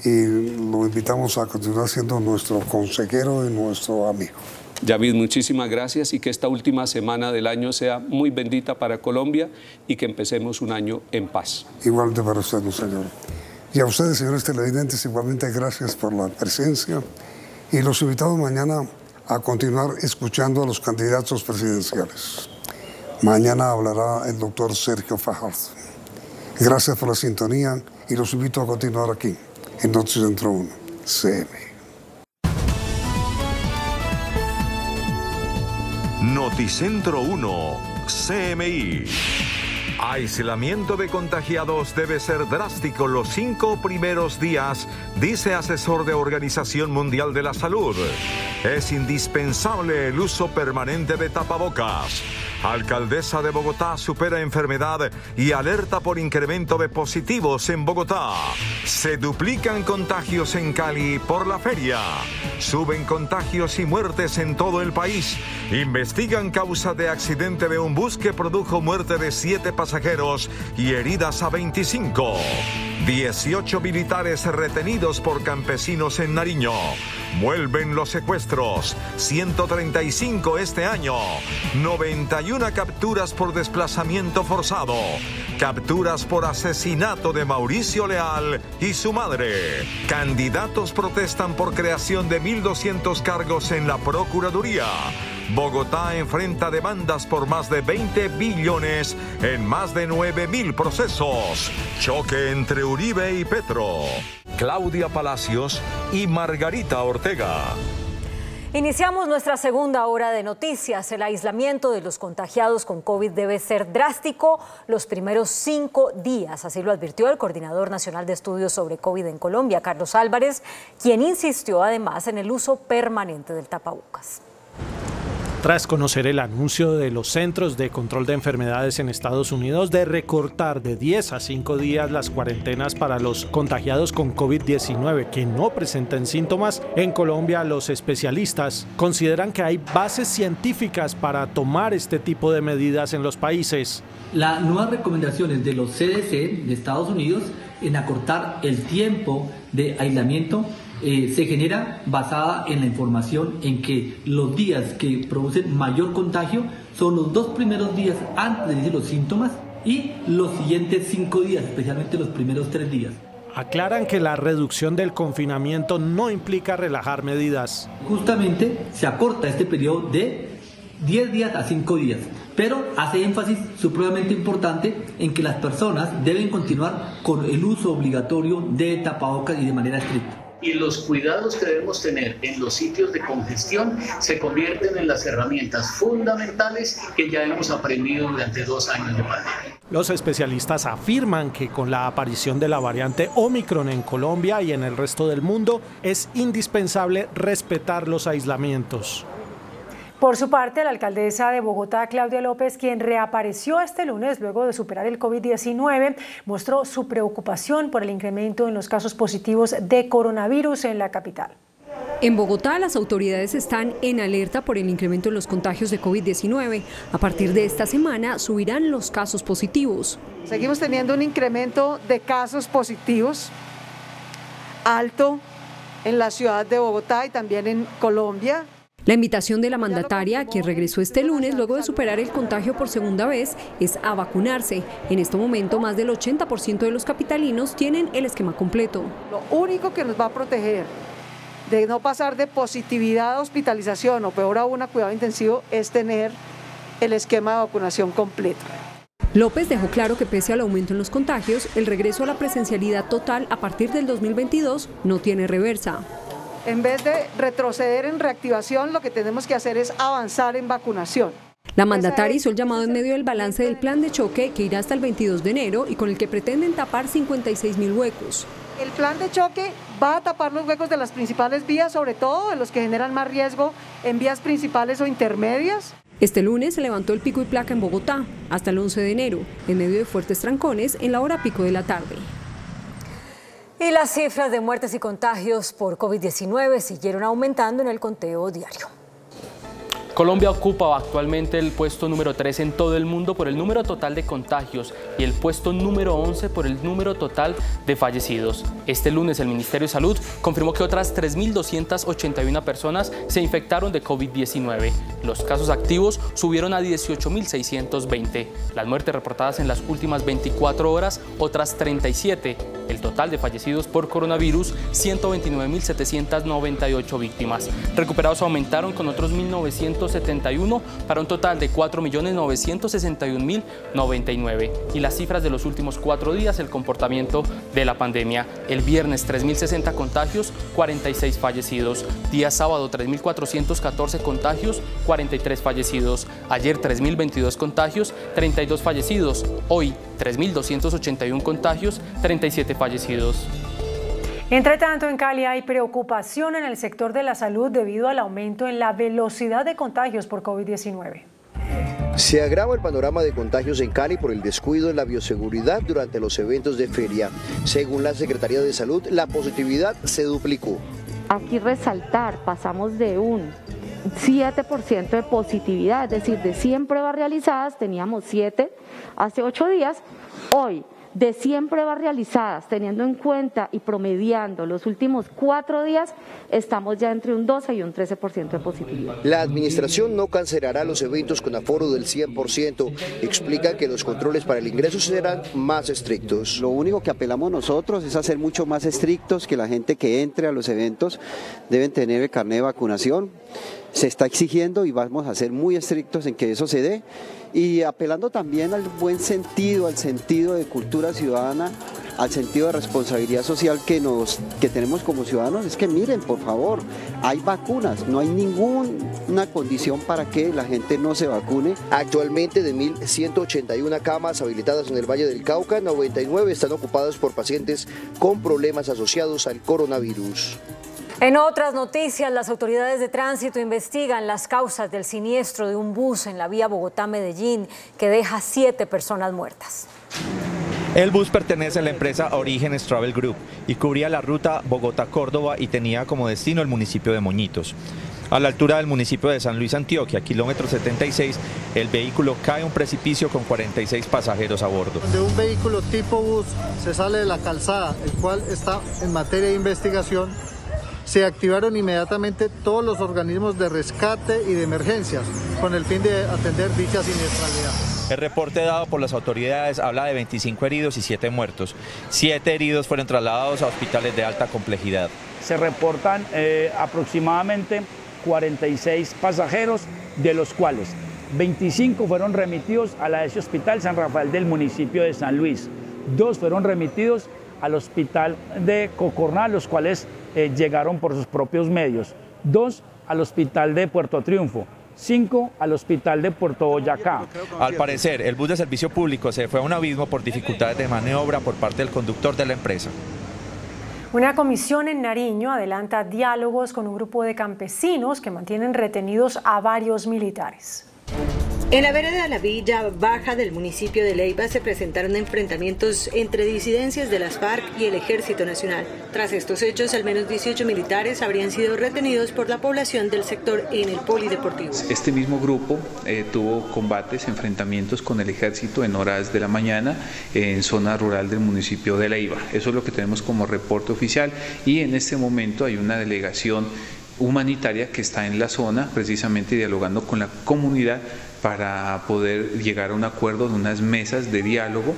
Y lo invitamos a continuar siendo nuestro consejero y nuestro amigo. David, muchísimas gracias y que esta última semana del año sea muy bendita para Colombia y que empecemos un año en paz. Igualmente para usted, señor. Y a ustedes, señores televidentes, igualmente gracias por la presencia y los invitamos mañana a continuar escuchando a los candidatos presidenciales. Mañana hablará el doctor Sergio Fajardo. Gracias por la sintonía y los invito a continuar aquí en Noticentro 1, CMI. Noticentro 1, CMI. Aislamiento de contagiados debe ser drástico los 5 primeros días, dice asesor de Organización Mundial de la Salud. Es indispensable el uso permanente de tapabocas. Alcaldesa de Bogotá supera enfermedad y alerta por incremento de positivos en Bogotá. Se duplican contagios en Cali por la feria. Suben contagios y muertes en todo el país. Investigan causa de accidente de un bus que produjo muerte de 7 pasajeros y heridas a 25. 18 militares retenidos por campesinos en Nariño. Vuelven los secuestros. 135 este año. 91 capturas por desplazamiento forzado. Capturas por asesinato de Mauricio Leal y su madre. Candidatos protestan por creación de 1.200 cargos en la Procuraduría. Bogotá enfrenta demandas por más de 20 billones en más de 9.000 procesos. Choque entre Uribe y Petro. Claudia Palacios y Margarita Ortega. Iniciamos nuestra segunda hora de noticias. El aislamiento de los contagiados con COVID debe ser drástico los primeros 5 días. Así lo advirtió el Coordinador Nacional de Estudios sobre COVID en Colombia, Carlos Álvarez, quien insistió además en el uso permanente del tapabocas. tras conocer el anuncio de los Centros de Control de Enfermedades en Estados Unidos de recortar de 10 a 5 días las cuarentenas para los contagiados con COVID-19 que no presenten síntomas, en Colombia los especialistas consideran que hay bases científicas para tomar este tipo de medidas en los países. Las nuevas recomendaciones de los CDC de Estados Unidos en acortar el tiempo de aislamiento se genera basada en la información en que los días que producen mayor contagio son los 2 primeros días antes de los síntomas y los siguientes 5 días, especialmente los primeros 3 días. Aclaran que la reducción del confinamiento no implica relajar medidas. Justamente se acorta este periodo de 10 días a 5 días, pero hace énfasis supremamente importante en que las personas deben continuar con el uso obligatorio de tapabocas y de manera estricta. Y los cuidados que debemos tener en los sitios de congestión se convierten en las herramientas fundamentales que ya hemos aprendido durante 2 años de pandemia. Los especialistas afirman que con la aparición de la variante Omicron en Colombia y en el resto del mundo es indispensable respetar los aislamientos. Por su parte, la alcaldesa de Bogotá, Claudia López, quien reapareció este lunes luego de superar el COVID-19, mostró su preocupación por el incremento en los casos positivos de coronavirus en la capital. En Bogotá, las autoridades están en alerta por el incremento en los contagios de COVID-19. A partir de esta semana subirán los casos positivos. Seguimos teniendo un incremento de casos positivos alto en la ciudad de Bogotá y también en Colombia. La invitación de la mandataria, quien regresó este lunes luego de superar el contagio por segunda vez, es a vacunarse. En este momento, más del 80% de los capitalinos tienen el esquema completo. Lo único que nos va a proteger de no pasar de positividad a hospitalización o peor aún a cuidado intensivo es tener el esquema de vacunación completo. López dejó claro que pese al aumento en los contagios, el regreso a la presencialidad total a partir del 2022 no tiene reversa. En vez de retroceder en reactivación, lo que tenemos que hacer es avanzar en vacunación. La mandataria hizo el llamado en medio del balance del plan de choque que irá hasta el 22 de enero y con el que pretenden tapar 56.000 huecos. El plan de choque va a tapar los huecos de las principales vías, sobre todo de los que generan más riesgo en vías principales o intermedias. Este lunes se levantó el pico y placa en Bogotá hasta el 11 de enero, en medio de fuertes trancones en la hora pico de la tarde. Y las cifras de muertes y contagios por COVID-19 siguieron aumentando en el conteo diario. Colombia ocupa actualmente el puesto número 3 en todo el mundo por el número total de contagios y el puesto número 11 por el número total de fallecidos. Este lunes el Ministerio de Salud confirmó que otras 3.281 personas se infectaron de COVID-19. Los casos activos subieron a 18.620. Las muertes reportadas en las últimas 24 horas, otras 37. El total de fallecidos por coronavirus, 129.798 víctimas. Recuperados aumentaron con otros 1.971 para un total de 4.961.099. Y las cifras de los últimos 4 días, el comportamiento de la pandemia. El viernes 3.060 contagios, 46 fallecidos. Día sábado 3.414 contagios, 43 fallecidos. Ayer 3.022 contagios, 32 fallecidos. Hoy 3.281 contagios, 37 fallecidos. Entre tanto, en Cali hay preocupación en el sector de la salud debido al aumento en la velocidad de contagios por COVID-19. Se agrava el panorama de contagios en Cali por el descuido en la bioseguridad durante los eventos de feria. Según la Secretaría de Salud, la positividad se duplicó. Aquí resaltar, pasamos de un 7% de positividad, es decir, de 100 pruebas realizadas, teníamos 7 hace 8 días, hoy de 100 pruebas realizadas, teniendo en cuenta y promediando los últimos 4 días, estamos ya entre un 12 y un 13% de positividad. La administración no cancelará los eventos con aforo del 100%. Explica que los controles para el ingreso serán más estrictos. Lo único que apelamos nosotros es a ser mucho más estrictos, que la gente que entre a los eventos deben tener el carnet de vacunación. Se está exigiendo y vamos a ser muy estrictos en que eso se dé. Y apelando también al buen sentido, al sentido de cultura ciudadana, al sentido de responsabilidad social que tenemos como ciudadanos. Es que miren, por favor, hay vacunas, no hay ninguna condición para que la gente no se vacune. Actualmente de 1.181 camas habilitadas en el Valle del Cauca, 99 están ocupadas por pacientes con problemas asociados al coronavirus. En otras noticias, las autoridades de tránsito investigan las causas del siniestro de un bus en la vía Bogotá-Medellín que deja 7 personas muertas. El bus pertenece a la empresa Orígenes Travel Group y cubría la ruta Bogotá-Córdoba y tenía como destino el municipio de Moñitos. A la altura del municipio de San Luis, Antioquia, kilómetro 76, el vehículo cae a un precipicio con 46 pasajeros a bordo. De un vehículo tipo bus se sale de la calzada, el cual está en materia de investigación. Se activaron inmediatamente todos los organismos de rescate y de emergencias con el fin de atender dicha siniestralidad. El reporte dado por las autoridades habla de 25 heridos y 7 muertos. 7 heridos fueron trasladados a hospitales de alta complejidad. Se reportan aproximadamente 46 pasajeros, de los cuales 25 fueron remitidos a la ESI Hospital San Rafael del municipio de San Luis. 2 fueron remitidos al hospital de Cocornal, los cuales llegaron por sus propios medios. 2 al hospital de Puerto Triunfo. 5 al hospital de Puerto Boyacá. Al parecer, el bus de servicio público se fue a un abismo por dificultades de maniobra por parte del conductor de la empresa. Una comisión en Nariño adelanta diálogos con un grupo de campesinos que mantienen retenidos a varios militares. En la vereda de la Villa Baja del municipio de Leiva se presentaron enfrentamientos entre disidencias de las FARC y el Ejército Nacional. Tras estos hechos, al menos 18 militares habrían sido retenidos por la población del sector en el polideportivo. Este mismo grupo tuvo combates, enfrentamientos con el ejército en horas de la mañana en zona rural del municipio de Leiva. Eso es lo que tenemos como reporte oficial y en este momento hay una delegación humanitaria que está en la zona precisamente dialogando con la comunidad para poder llegar a un acuerdo de unas mesas de diálogo.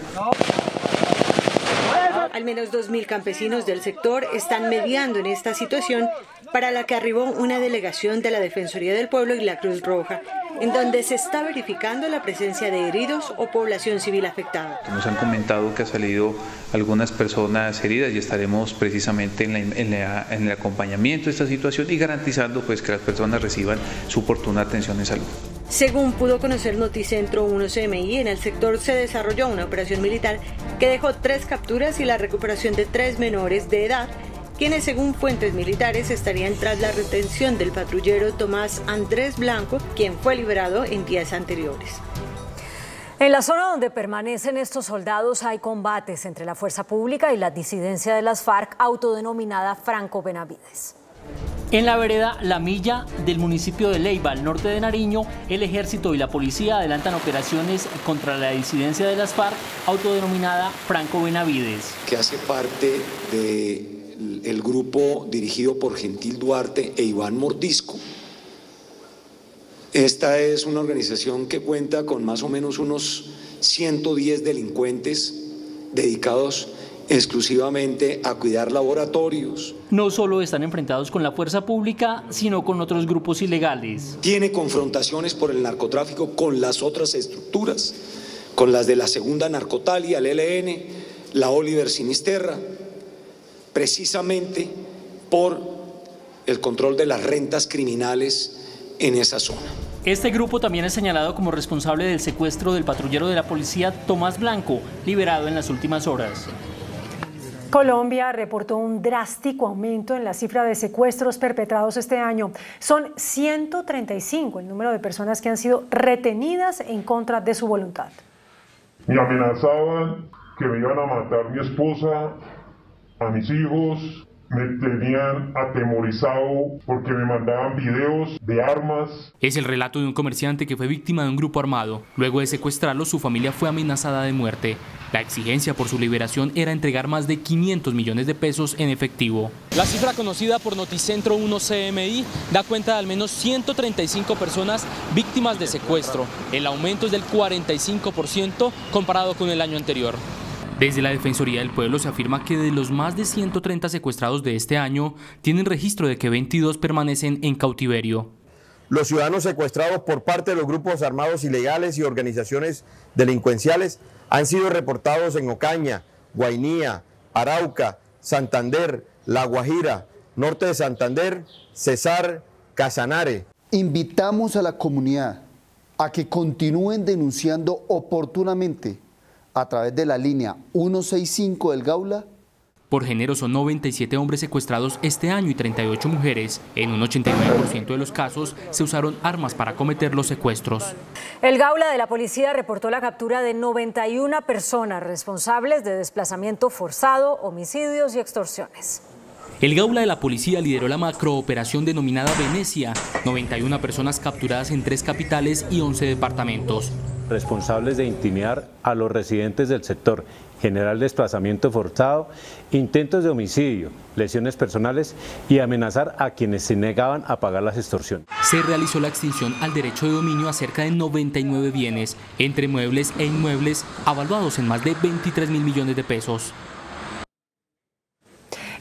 Al menos 2.000 campesinos del sector están mediando en esta situación para la que arribó una delegación de la Defensoría del Pueblo y la Cruz Roja, en donde se está verificando la presencia de heridos o población civil afectada. Nos han comentado que han salido algunas personas heridas y estaremos precisamente en el acompañamiento de esta situación y garantizando pues que las personas reciban su oportuna atención en salud. Según pudo conocer Noticentro 1 CMI, en el sector se desarrolló una operación militar que dejó 3 capturas y la recuperación de 3 menores de edad, quienes según fuentes militares estarían tras la retención del patrullero Tomás Andrés Blanco, quien fue liberado en días anteriores. En la zona donde permanecen estos soldados hay combates entre la fuerza pública y la disidencia de las FARC autodenominada Franco Benavides. En la vereda La Milla del municipio de Leiva, al norte de Nariño, el ejército y la policía adelantan operaciones contra la disidencia de las FARC, autodenominada Franco Benavides. Que hace parte del grupo dirigido por Gentil Duarte e Iván Mordisco. Esta es una organización que cuenta con más o menos unos 110 delincuentes dedicados exclusivamente a cuidar laboratorios. No solo están enfrentados con la fuerza pública, sino con otros grupos ilegales. Tiene confrontaciones por el narcotráfico con las otras estructuras, con las de la Segunda Narcotalia, el ELN, la Oliver Sinisterra, precisamente por el control de las rentas criminales en esa zona. Este grupo también es señalado como responsable del secuestro del patrullero de la policía Tomás Blanco, liberado en las últimas horas. Colombia reportó un drástico aumento en la cifra de secuestros perpetrados este año. Son 135 el número de personas que han sido retenidas en contra de su voluntad. Me amenazaban que me iban a matar a mi esposa, a mis hijos. Me tenían atemorizado porque me mandaban videos de armas. Es el relato de un comerciante que fue víctima de un grupo armado. Luego de secuestrarlo, su familia fue amenazada de muerte. La exigencia por su liberación era entregar más de 500 millones de pesos en efectivo. La cifra conocida por Noticentro 1 CMI da cuenta de al menos 135 personas víctimas de secuestro. El aumento es del 45% comparado con el año anterior. Desde la Defensoría del Pueblo se afirma que de los más de 130 secuestrados de este año, tienen registro de que 22 permanecen en cautiverio. Los ciudadanos secuestrados por parte de los grupos armados ilegales y organizaciones delincuenciales han sido reportados en Ocaña, Guainía, Arauca, Santander, La Guajira, Norte de Santander, Cesar, Casanare. Invitamos a la comunidad a que continúen denunciando oportunamente a través de la línea 165 del Gaula Por género son 97 hombres secuestrados este año y 38 mujeres. En un 89% de los casos se usaron armas para cometer los secuestros. El Gaula de la policía reportó la captura de 91 personas responsables de desplazamiento forzado, homicidios y extorsiones. El Gaula de la policía lideró la macrooperación denominada Venecia. 91 personas capturadas en 3 capitales y 11 departamentos. Responsables de intimidar a los residentes del sector, generar desplazamiento forzado, intentos de homicidio, lesiones personales y amenazar a quienes se negaban a pagar las extorsiones. Se realizó la extinción al derecho de dominio a cerca de 99 bienes, entre muebles e inmuebles, avaluados en más de 23.000 millones de pesos.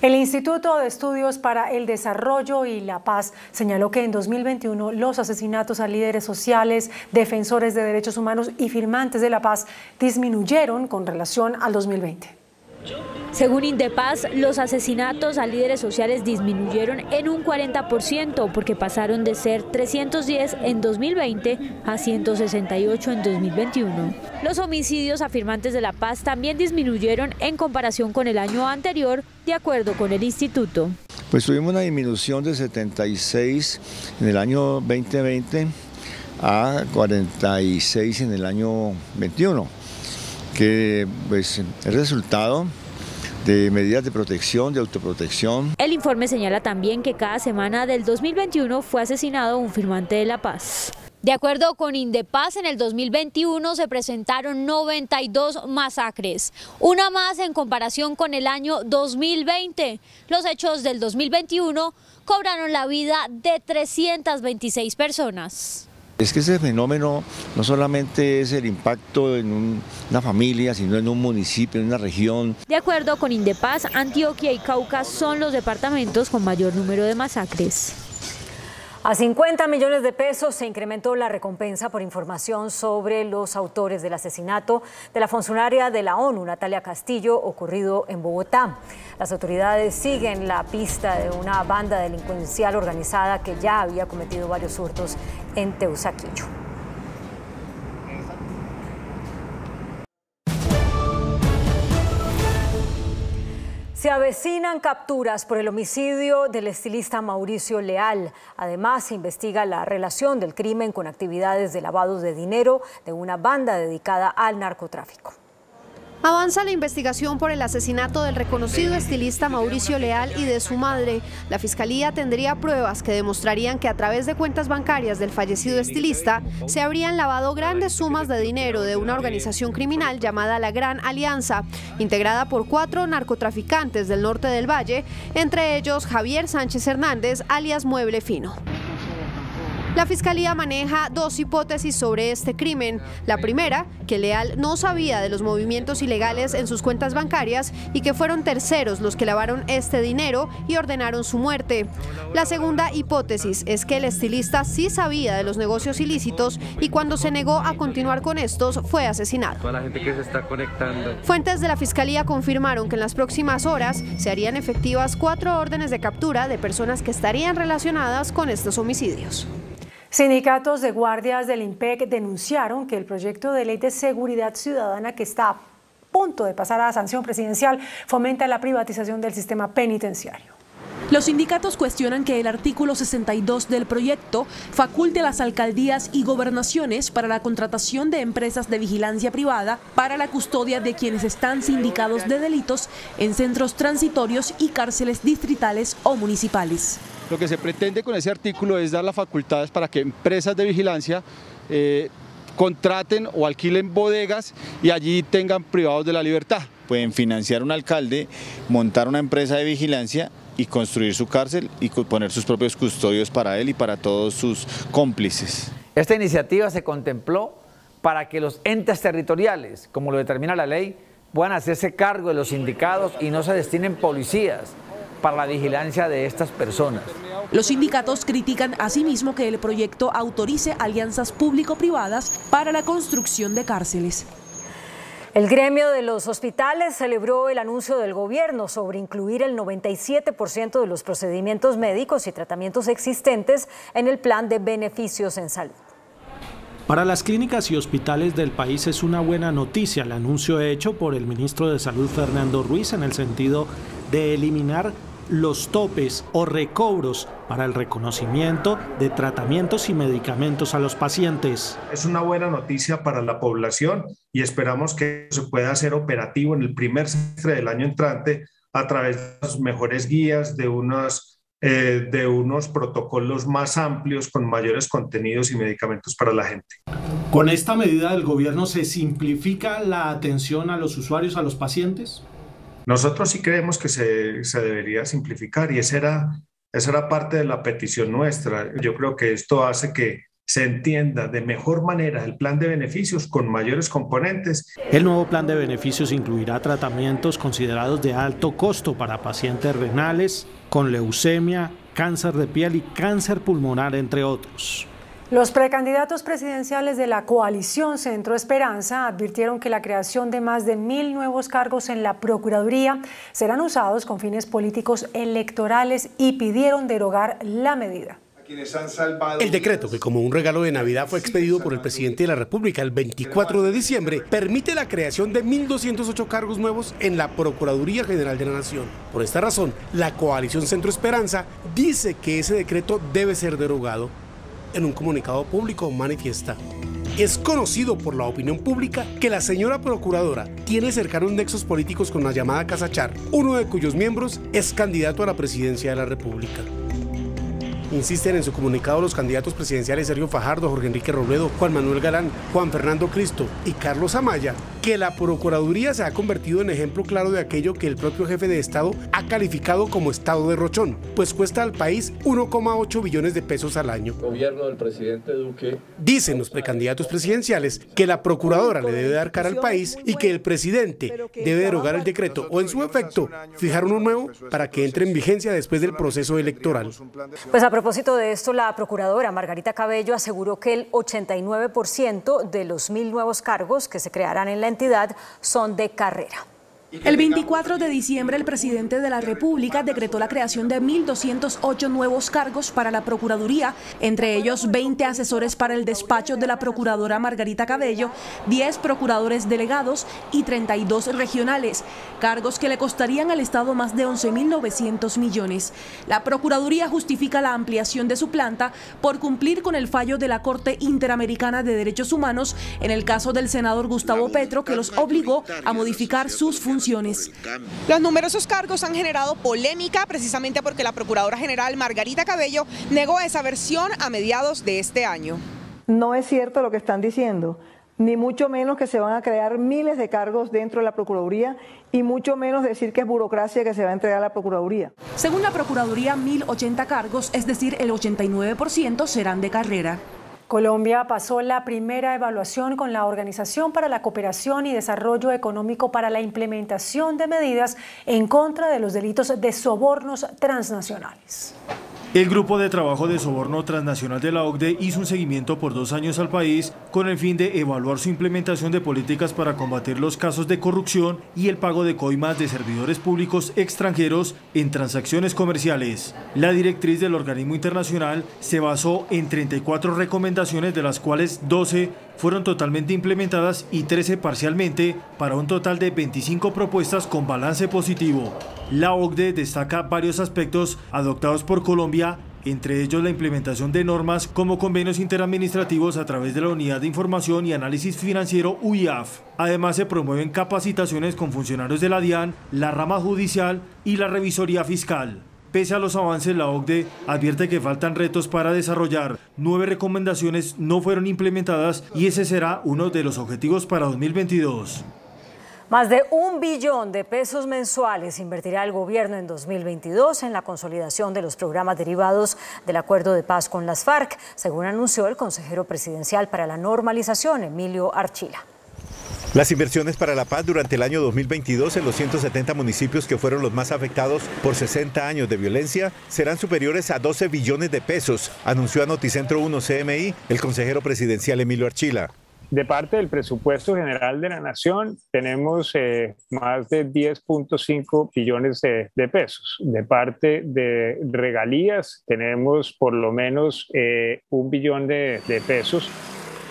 El Instituto de Estudios para el Desarrollo y la Paz señaló que en 2021 los asesinatos a líderes sociales, defensores de derechos humanos y firmantes de la paz disminuyeron con relación al 2020. Según Indepaz, los asesinatos a líderes sociales disminuyeron en un 40% porque pasaron de ser 310 en 2020 a 168 en 2021. Los homicidios a firmantes de la paz también disminuyeron en comparación con el año anterior, de acuerdo con el instituto. Pues tuvimos una disminución de 76 en el año 2020 a 46 en el año 21, que pues es resultado de medidas de protección, de autoprotección. El informe señala también que cada semana del 2021 fue asesinado un firmante de la paz. De acuerdo con Indepaz, en el 2021 se presentaron 92 masacres, una más en comparación con el año 2020. Los hechos del 2021 cobraron la vida de 326 personas. Es que ese fenómeno no solamente es el impacto en una familia, sino en un municipio, en una región. De acuerdo con Indepaz, Antioquia y Cauca son los departamentos con mayor número de masacres. A 50 millones de pesos se incrementó la recompensa por información sobre los autores del asesinato de la funcionaria de la ONU, Natalia Castillo, ocurrido en Bogotá. Las autoridades siguen la pista de una banda delincuencial organizada que ya había cometido varios hurtos en Teusaquillo. Se avecinan capturas por el homicidio del estilista Mauricio Leal. Además, se investiga la relación del crimen con actividades de lavado de dinero de una banda dedicada al narcotráfico. Avanza la investigación por el asesinato del reconocido estilista Mauricio Leal y de su madre. La Fiscalía tendría pruebas que demostrarían que a través de cuentas bancarias del fallecido estilista se habrían lavado grandes sumas de dinero de una organización criminal llamada La Gran Alianza, integrada por 4 narcotraficantes del norte del Valle, entre ellos Javier Sánchez Hernández, alias Mueble Fino. La Fiscalía maneja 2 hipótesis sobre este crimen. La primera, que Leal no sabía de los movimientos ilegales en sus cuentas bancarias y que fueron terceros los que lavaron este dinero y ordenaron su muerte. La segunda hipótesis es que el estilista sí sabía de los negocios ilícitos y cuando se negó a continuar con estos fue asesinado. Toda la gente que se está conectando. Fuentes de la Fiscalía confirmaron que en las próximas horas se harían efectivas 4 órdenes de captura de personas que estarían relacionadas con estos homicidios. Sindicatos de guardias del IMPEC denunciaron que el proyecto de ley de seguridad ciudadana que está a punto de pasar a la sanción presidencial fomenta la privatización del sistema penitenciario. Los sindicatos cuestionan que el artículo 62 del proyecto faculte a las alcaldías y gobernaciones para la contratación de empresas de vigilancia privada para la custodia de quienes están sindicados de delitos en centros transitorios y cárceles distritales o municipales. Lo que se pretende con ese artículo es dar las facultades para que empresas de vigilancia contraten o alquilen bodegas y allí tengan privados de la libertad. Pueden financiar un alcalde, montar una empresa de vigilancia y construir su cárcel y poner sus propios custodios para él y para todos sus cómplices. Esta iniciativa se contempló para que los entes territoriales, como lo determina la ley, puedan hacerse cargo de los sindicados y no se destinen policías para la vigilancia de estas personas. Los sindicatos critican asimismo que el proyecto autorice alianzas público-privadas para la construcción de cárceles. El gremio de los hospitales celebró el anuncio del gobierno sobre incluir el 97% de los procedimientos médicos y tratamientos existentes en el plan de beneficios en salud. Para las clínicas y hospitales del país es una buena noticia el anuncio hecho por el ministro de Salud Fernando Ruiz en el sentido de eliminar los topes o recobros para el reconocimiento de tratamientos y medicamentos a los pacientes. Es una buena noticia para la población y esperamos que se pueda hacer operativo en el primer semestre del año entrante a través de las mejores guías, de unos protocolos más amplios con mayores contenidos y medicamentos para la gente. ¿Con esta medida del gobierno se simplifica la atención a los usuarios, a los pacientes? Nosotros sí creemos que se debería simplificar y esa era parte de la petición nuestra. Yo creo que esto hace que se entienda de mejor manera el plan de beneficios con mayores componentes. El nuevo plan de beneficios incluirá tratamientos considerados de alto costo para pacientes renales, con leucemia, cáncer de piel y cáncer pulmonar, entre otros. Los precandidatos presidenciales de la coalición Centro Esperanza advirtieron que la creación de más de 1.000 nuevos cargos en la Procuraduría serán usados con fines políticos electorales y pidieron derogar la medida. El decreto, que como un regalo de Navidad fue expedido por el presidente de la República el 24 de diciembre, permite la creación de 1.208 cargos nuevos en la Procuraduría General de la Nación. Por esta razón, la coalición Centro Esperanza dice que ese decreto debe ser derogado. En un comunicado público manifiesta: es conocido por la opinión pública que la señora procuradora tiene cercanos nexos políticos con la llamada Casa Char, uno de cuyos miembros es candidato a la presidencia de la República. Insisten en su comunicado los candidatos presidenciales Sergio Fajardo, Jorge Enrique Robledo, Juan Manuel Galán, Juan Fernando Cristo y Carlos Amaya, que la Procuraduría se ha convertido en ejemplo claro de aquello que el propio jefe de Estado ha calificado como estado derrochón, pues cuesta al país 1,8 billones de pesos al año. Gobierno del presidente Duque. Dicen los precandidatos presidenciales que la procuradora le debe dar cara al país y que el presidente debe derogar el decreto o, en su efecto, fijar uno nuevo para que entre en vigencia después del proceso electoral. Pues a propósito de esto, la procuradora Margarita Cabello aseguró que el 89% de los 1.000 nuevos cargos que se crearán en la entidad son de carrera. El 24 de diciembre, el presidente de la República decretó la creación de 1.208 nuevos cargos para la Procuraduría, entre ellos 20 asesores para el despacho de la procuradora Margarita Cabello, 10 procuradores delegados y 32 regionales, cargos que le costarían al Estado más de 11.900 millones. La Procuraduría justifica la ampliación de su planta por cumplir con el fallo de la Corte Interamericana de Derechos Humanos en el caso del senador Gustavo Petro, que los obligó a modificar sus funciones. Los numerosos cargos han generado polémica precisamente porque la Procuradora General Margarita Cabello negó esa versión a mediados de este año. No es cierto lo que están diciendo, ni mucho menos que se van a crear miles de cargos dentro de la Procuraduría y mucho menos decir que es burocracia que se va a entregar a la Procuraduría. Según la Procuraduría, 1.080 cargos, es decir, el 89% serán de carrera. Colombia pasó la primera evaluación con la Organización para la Cooperación y Desarrollo Económico para la implementación de medidas en contra de los delitos de sobornos transnacionales. El Grupo de Trabajo de Soborno Transnacional de la OCDE hizo un seguimiento por 2 años al país con el fin de evaluar su implementación de políticas para combatir los casos de corrupción y el pago de coimas de servidores públicos extranjeros en transacciones comerciales. La directriz del organismo internacional se basó en 34 recomendaciones, de las cuales 12 fueron totalmente implementadas y 13 parcialmente, para un total de 25 propuestas con balance positivo. La OCDE destaca varios aspectos adoptados por Colombia, entre ellos la implementación de normas como convenios interadministrativos a través de la Unidad de Información y Análisis Financiero UIAF. Además, se promueven capacitaciones con funcionarios de la DIAN, la rama judicial y la revisoría fiscal. Pese a los avances, la OCDE advierte que faltan retos para desarrollar. 9 recomendaciones no fueron implementadas y ese será uno de los objetivos para 2022. Más de 1 billón de pesos mensuales invertirá el gobierno en 2022 en la consolidación de los programas derivados del acuerdo de paz con las FARC, según anunció el consejero presidencial para la normalización, Emilio Archila. Las inversiones para la paz durante el año 2022 en los 170 municipios que fueron los más afectados por 60 años de violencia serán superiores a 12 billones de pesos, anunció a Noticentro 1 CMI el consejero presidencial Emilio Archila. De parte del presupuesto general de la Nación tenemos más de 10.5 billones de pesos. De parte de regalías tenemos por lo menos 1 billón de pesos.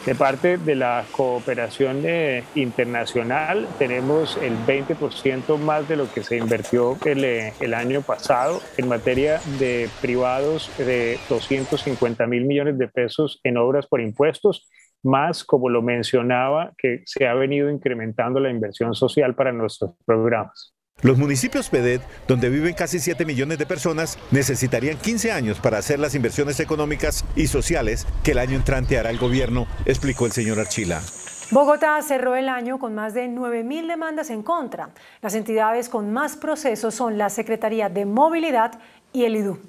De parte de la cooperación internacional, tenemos el 20% más de lo que se invirtió el año pasado. En materia de privados, de 250.000 millones de pesos en obras por impuestos, más, como lo mencionaba, que se ha venido incrementando la inversión social para nuestros programas. Los municipios PEDET, donde viven casi 7 millones de personas, necesitarían 15 años para hacer las inversiones económicas y sociales que el año entrante hará el gobierno, explicó el señor Archila. Bogotá cerró el año con más de 9.000 demandas en contra. Las entidades con más procesos son la Secretaría de Movilidad y el IDU.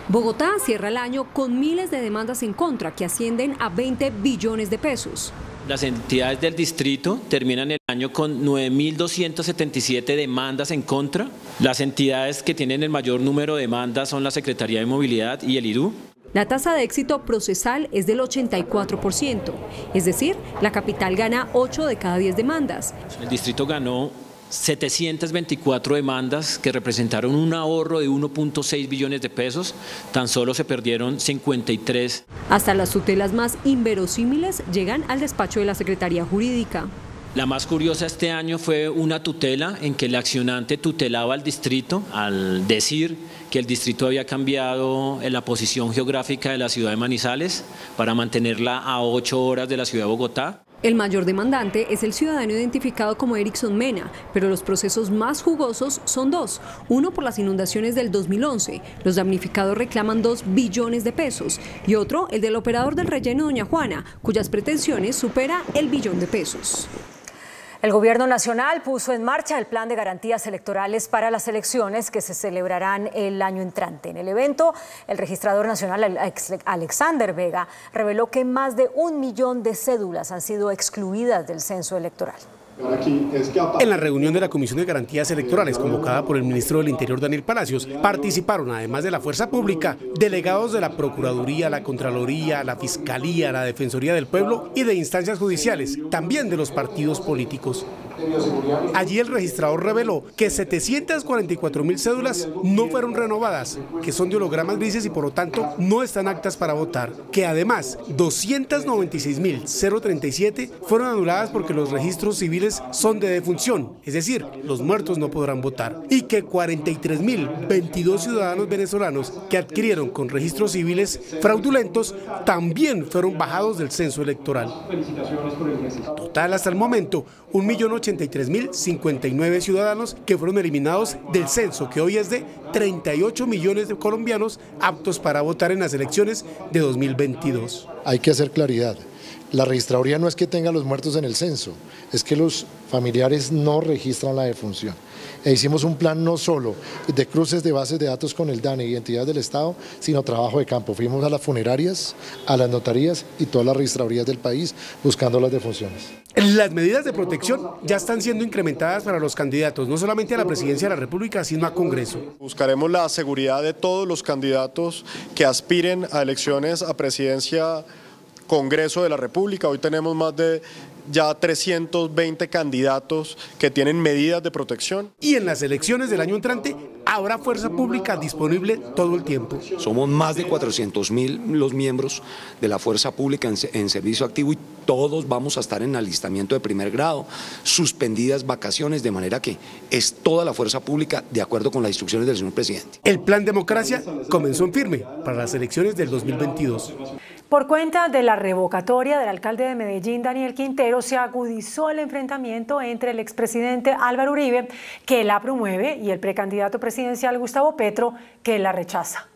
Bogotá cierra el año con miles de demandas en contra que ascienden a 20 billones de pesos. Las entidades del distrito terminan el año con 9.277 demandas en contra. Las entidades que tienen el mayor número de demandas son la Secretaría de Movilidad y el IDU. La tasa de éxito procesal es del 84%, es decir, la capital gana 8 de cada 10 demandas. El distrito ganó 724 demandas que representaron un ahorro de 1.6 billones de pesos, tan solo se perdieron 53. Hasta las tutelas más inverosímiles llegan al despacho de la Secretaría Jurídica. La más curiosa este año fue una tutela en que el accionante tutelaba al distrito al decir que el distrito había cambiado la posición geográfica de la ciudad de Manizales para mantenerla a 8 horas de la ciudad de Bogotá. El mayor demandante es el ciudadano identificado como Erickson Mena, pero los procesos más jugosos son dos. Uno por las inundaciones del 2011, los damnificados reclaman 2 billones de pesos, y otro, el del operador del relleno Doña Juana, cuyas pretensiones supera el billón de pesos. El Gobierno Nacional puso en marcha el plan de garantías electorales para las elecciones que se celebrarán el año entrante. En el evento, el registrador nacional Alexander Vega reveló que más de 1 millón de cédulas han sido excluidas del censo electoral. En la reunión de la Comisión de Garantías Electorales convocada por el ministro del Interior Daniel Palacios, participaron, además de la Fuerza Pública, delegados de la Procuraduría, la Contraloría, la Fiscalía, la Defensoría del Pueblo y de instancias judiciales, también de los partidos políticos. Allí el registrador reveló que 744.000 cédulas no fueron renovadas, que son de hologramas grises y por lo tanto no están aptas para votar, que además 296.037 fueron anuladas porque los registros civiles son de defunción, es decir, los muertos no podrán votar, y que 43.022 ciudadanos venezolanos que adquirieron con registros civiles fraudulentos también fueron bajados del censo electoral. Total, hasta el momento, 1.083.059 ciudadanos que fueron eliminados del censo, que hoy es de 38 millones de colombianos aptos para votar en las elecciones de 2022. Hay que hacer claridad. La registraduría no es que tenga los muertos en el censo, es que los familiares no registran la defunción. E hicimos un plan no solo de cruces de bases de datos con el DANE y entidades del Estado, sino trabajo de campo. Fuimos a las funerarias, a las notarías y todas las registradurías del país buscando las defunciones. Las medidas de protección ya están siendo incrementadas para los candidatos, no solamente a la presidencia de la República, sino a Congreso. Buscaremos la seguridad de todos los candidatos que aspiren a elecciones a presidencia, Congreso de la República. Hoy tenemos más de ya 320 candidatos que tienen medidas de protección. Y en las elecciones del año entrante habrá fuerza pública disponible todo el tiempo. Somos más de 400.000 los miembros de la fuerza pública en servicio activo y todos vamos a estar en alistamiento de primer grado, suspendidas vacaciones, de manera que es toda la fuerza pública de acuerdo con las instrucciones del señor presidente. El plan Democracia comenzó en firme para las elecciones del 2022. Por cuenta de la revocatoria del alcalde de Medellín, Daniel Quintero, se agudizó el enfrentamiento entre el expresidente Álvaro Uribe, que la promueve, y el precandidato presidencial Gustavo Petro, que la rechaza.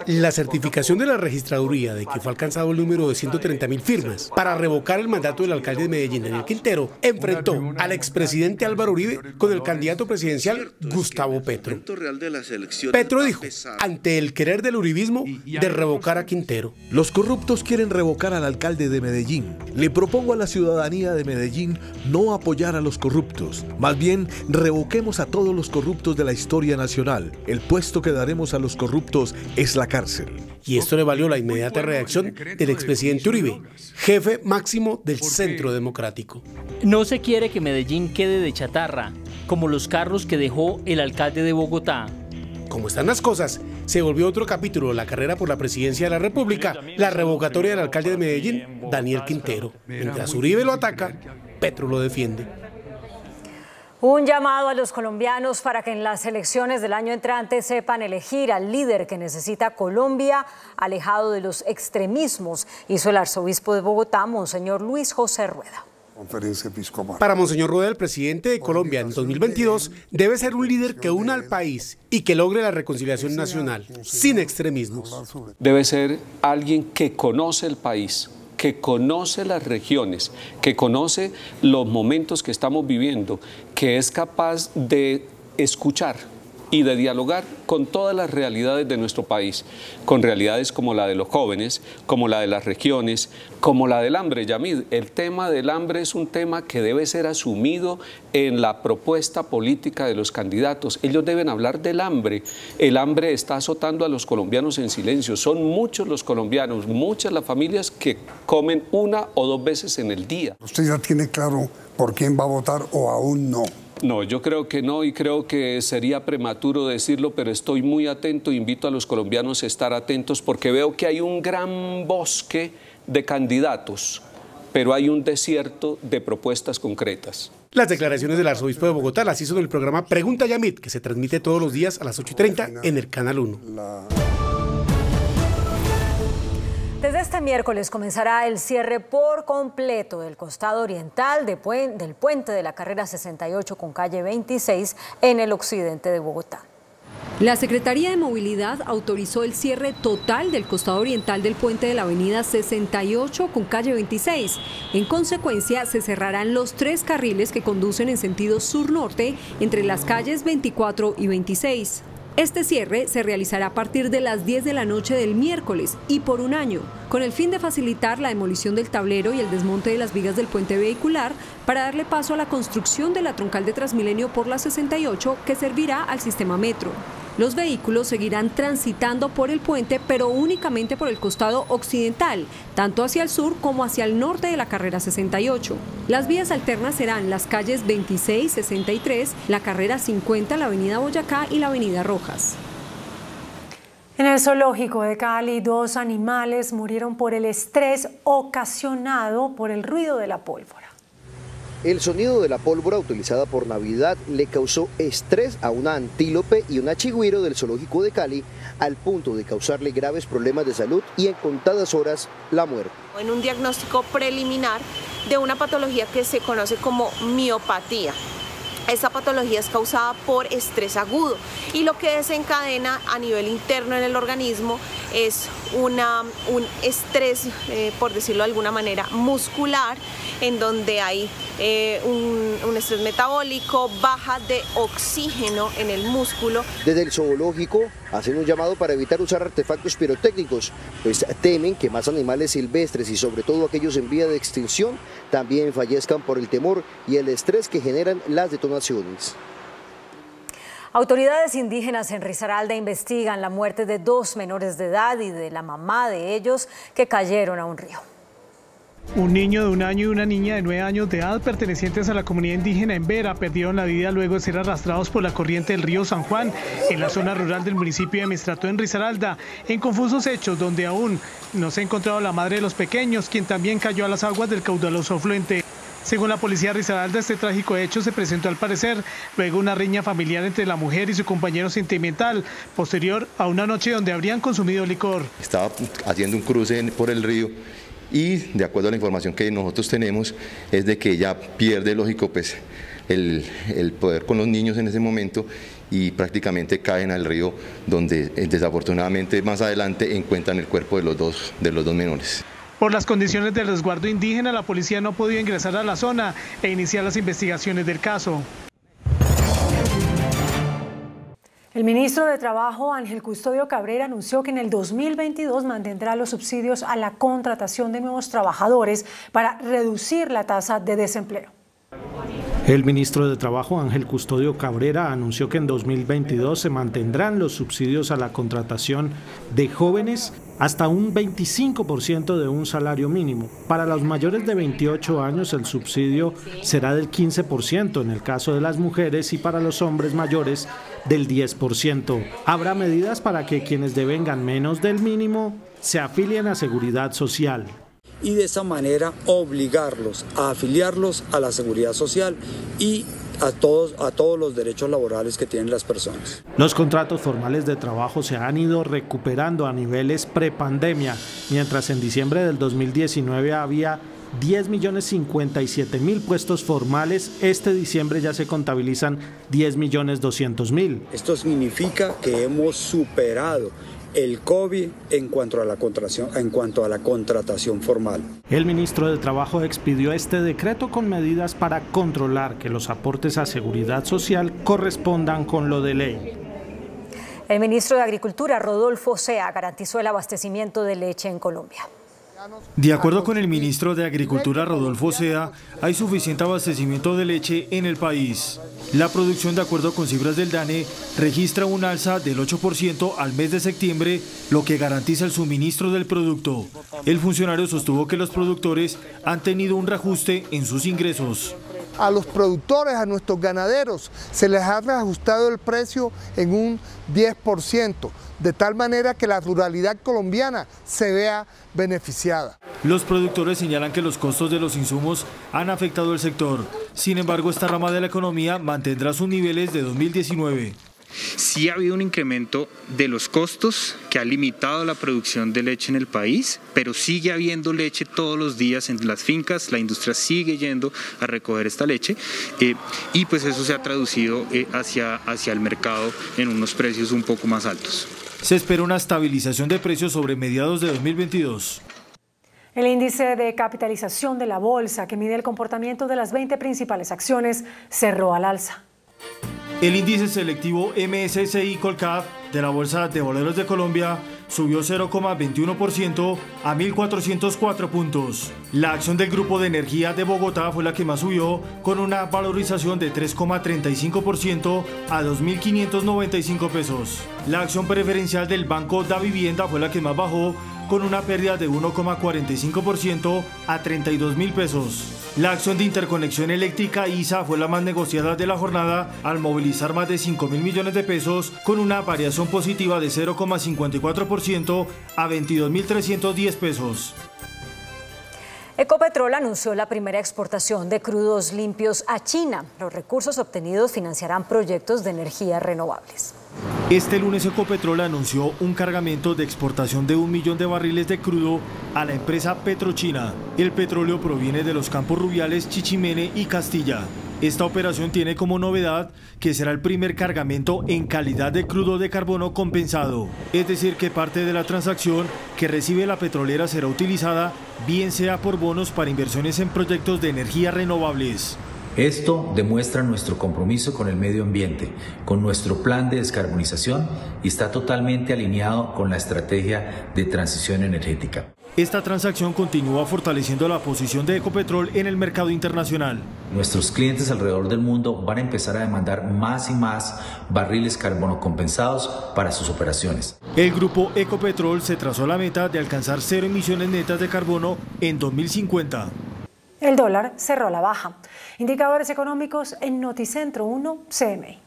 La certificación de la registraduría de que fue alcanzado el número de 130.000 firmas para revocar el mandato del alcalde de Medellín, Daniel Quintero, enfrentó al expresidente Álvaro Uribe con el candidato presidencial Gustavo Petro. Petro dijo, ante el querer del uribismo, de revocar a Quintero. Los corruptos quieren revocar al alcalde de Medellín. Le propongo a la ciudadanía de Medellín no apoyar a los corruptos. Más bien, revoquemos a todos los corruptos de la historia nacional. El puesto que daremos a los corruptos es la cárcel. Y esto le valió la inmediata reacción del expresidente Uribe, jefe máximo del Centro Democrático. No se quiere que Medellín quede de chatarra, como los carros que dejó el alcalde de Bogotá. como están las cosas, se volvió otro capítulo de la carrera por la presidencia de la República, la revocatoria del alcalde de Medellín, Daniel Quintero. Mientras Uribe lo ataca, Petro lo defiende. Un llamado a los colombianos para que en las elecciones del año entrante sepan elegir al líder que necesita Colombia, alejado de los extremismos, hizo el arzobispo de Bogotá, Monseñor Luis José Rueda. Para Monseñor Rueda, el presidente de Colombia en 2022 debe ser un líder que una al país y que logre la reconciliación nacional, sin extremismos. Debe ser alguien que conoce el país, que conoce las regiones, que conoce los momentos que estamos viviendo, que es capaz de escuchar y de dialogar con todas las realidades de nuestro país, con realidades como la de los jóvenes, como la de las regiones, como la del hambre. Yamid, el tema del hambre es un tema que debe ser asumido en la propuesta política de los candidatos. Ellos deben hablar del hambre. El hambre está azotando a los colombianos en silencio. Son muchos los colombianos, muchas las familias que comen 1 o 2 veces en el día. ¿Usted ya tiene claro por quién va a votar o aún no? No, yo creo que no y creo que sería prematuro decirlo, pero estoy muy atento, invito a los colombianos a estar atentos porque veo que hay un gran bosque de candidatos, pero hay un desierto de propuestas concretas. Las declaraciones del arzobispo de Bogotá las hizo en el programa Pregunta Yamid, que se transmite todos los días a las 8:30 en el Canal 1. Desde este miércoles comenzará el cierre por completo del costado oriental del puente de la carrera 68 con calle 26 en el occidente de Bogotá. La Secretaría de Movilidad autorizó el cierre total del costado oriental del puente de la avenida 68 con calle 26. En consecuencia, se cerrarán los 3 carriles que conducen en sentido sur-norte entre las calles 24 y 26. Este cierre se realizará a partir de las 10 de la noche del miércoles y por un año, con el fin de facilitar la demolición del tablero y el desmonte de las vigas del puente vehicular para darle paso a la construcción de la troncal de Transmilenio por la 68 que servirá al sistema metro. Los vehículos seguirán transitando por el puente, pero únicamente por el costado occidental, tanto hacia el sur como hacia el norte de la carrera 68. Las vías alternas serán las calles 26, 63, la carrera 50, la avenida Boyacá y la avenida Rojas. En el zoológico de Cali, 2 animales murieron por el estrés ocasionado por el ruido de la pólvora. El sonido de la pólvora utilizada por Navidad le causó estrés a una antílope y una chigüiro del zoológico de Cali, al punto de causarle graves problemas de salud y en contadas horas la muerte. En un diagnóstico preliminar de una patología que se conoce como miopatía. Esta patología es causada por estrés agudo y lo que desencadena a nivel interno en el organismo es un estrés, por decirlo de alguna manera, muscular, en donde hay un estrés metabólico, baja de oxígeno en el músculo. Desde el zoológico hacen un llamado para evitar usar artefactos pirotécnicos, pues temen que más animales silvestres y sobre todo aquellos en vía de extinción también fallezcan por el temor y el estrés que generan las detonaciones. Autoridades indígenas en Risaralda investigan la muerte de 2 menores de edad y de la mamá de ellos que cayeron a un río. Un niño de 1 año y una niña de 9 años de edad pertenecientes a la comunidad indígena en Vera perdieron la vida luego de ser arrastrados por la corriente del río San Juan en la zona rural del municipio de Mestrató en Risaralda, en confusos hechos donde aún no se ha encontrado la madre de los pequeños, quien también cayó a las aguas del caudaloso afluente. Según la policía de Risaralda, este trágico hecho se presentó al parecer luego una riña familiar entre la mujer y su compañero sentimental, posterior a una noche donde habrían consumido licor. Estaba haciendo un cruce por el río y de acuerdo a la información que nosotros tenemos es de que ella pierde, lógico, pues el poder con los niños en ese momento y prácticamente caen al río, donde desafortunadamente más adelante encuentran el cuerpo de los dos menores. Por las condiciones del resguardo indígena, la policía no ha podido ingresar a la zona e iniciar las investigaciones del caso. El ministro de Trabajo, Ángel Custodio Cabrera, anunció que en el 2022 mantendrá los subsidios a la contratación de nuevos trabajadores para reducir la tasa de desempleo. El ministro de Trabajo, Ángel Custodio Cabrera, anunció que en 2022 se mantendrán los subsidios a la contratación de jóvenes hasta un 25% de un salario mínimo. Para los mayores de 28 años el subsidio será del 15% en el caso de las mujeres y para los hombres mayores del 10%. Habrá medidas para que quienes devengan menos del mínimo se afilien a Seguridad Social. Y de esa manera obligarlos a afiliarlos a la Seguridad Social y a todos los derechos laborales que tienen las personas. Los contratos formales de trabajo se han ido recuperando a niveles prepandemia, mientras en diciembre del 2019 había 10.057.000 puestos formales, este diciembre ya se contabilizan 10.200.000. Esto significa que hemos superado el COVID en cuanto a la contratación formal. El ministro de Trabajo expidió este decreto con medidas para controlar que los aportes a Seguridad Social correspondan con lo de ley. El ministro de Agricultura, Rodolfo Sea, garantizó el abastecimiento de leche en Colombia. De acuerdo con el ministro de Agricultura, Rodolfo Sea, hay suficiente abastecimiento de leche en el país. La producción, de acuerdo con cifras del DANE, registra un alza del 8% al mes de septiembre, lo que garantiza el suministro del producto. El funcionario sostuvo que los productores han tenido un reajuste en sus ingresos. A los productores, a nuestros ganaderos, se les ha reajustado el precio en un 10%, de tal manera que la ruralidad colombiana se vea beneficiada. Los productores señalan que los costos de los insumos han afectado el sector. Sin embargo, esta rama de la economía mantendrá sus niveles de 2019. Sí ha habido un incremento de los costos que ha limitado la producción de leche en el país, pero sigue habiendo leche todos los días en las fincas, la industria sigue yendo a recoger esta leche y pues eso se ha traducido hacia el mercado en unos precios un poco más altos. Se espera una estabilización de precios sobre mediados de 2022. El índice de capitalización de la bolsa, que mide el comportamiento de las 20 principales acciones, cerró al alza. El índice selectivo MSCI Colcap de la Bolsa de Valores de Colombia subió 0,21% a 1.404 puntos. La acción del Grupo de Energía de Bogotá fue la que más subió, con una valorización de 3,35% a 2.595 pesos. La acción preferencial del Banco Da Vivienda fue la que más bajó, con una pérdida de 1,45% a 32.000 pesos. La acción de Interconexión Eléctrica ISA fue la más negociada de la jornada al movilizar más de 5.000 millones de pesos, con una variación positiva de 0,54% a 22.310 pesos. Ecopetrol anunció la primera exportación de crudos limpios a China. Los recursos obtenidos financiarán proyectos de energías renovables. Este lunes Ecopetrol anunció un cargamento de exportación de 1 millón de barriles de crudo a la empresa Petrochina. El petróleo proviene de los campos Rubiales, Chichimene y Castilla. Esta operación tiene como novedad que será el primer cargamento en calidad de crudo de carbono compensado, es decir, que parte de la transacción que recibe la petrolera será utilizada bien sea por bonos para inversiones en proyectos de energías renovables. Esto demuestra nuestro compromiso con el medio ambiente, con nuestro plan de descarbonización y está totalmente alineado con la estrategia de transición energética. Esta transacción continúa fortaleciendo la posición de Ecopetrol en el mercado internacional. Nuestros clientes alrededor del mundo van a empezar a demandar más y más barriles carbono compensados para sus operaciones. El grupo Ecopetrol se trazó la meta de alcanzar 0 emisiones netas de carbono en 2050. El dólar cerró a la baja. Indicadores económicos en Noticentro 1 CMI.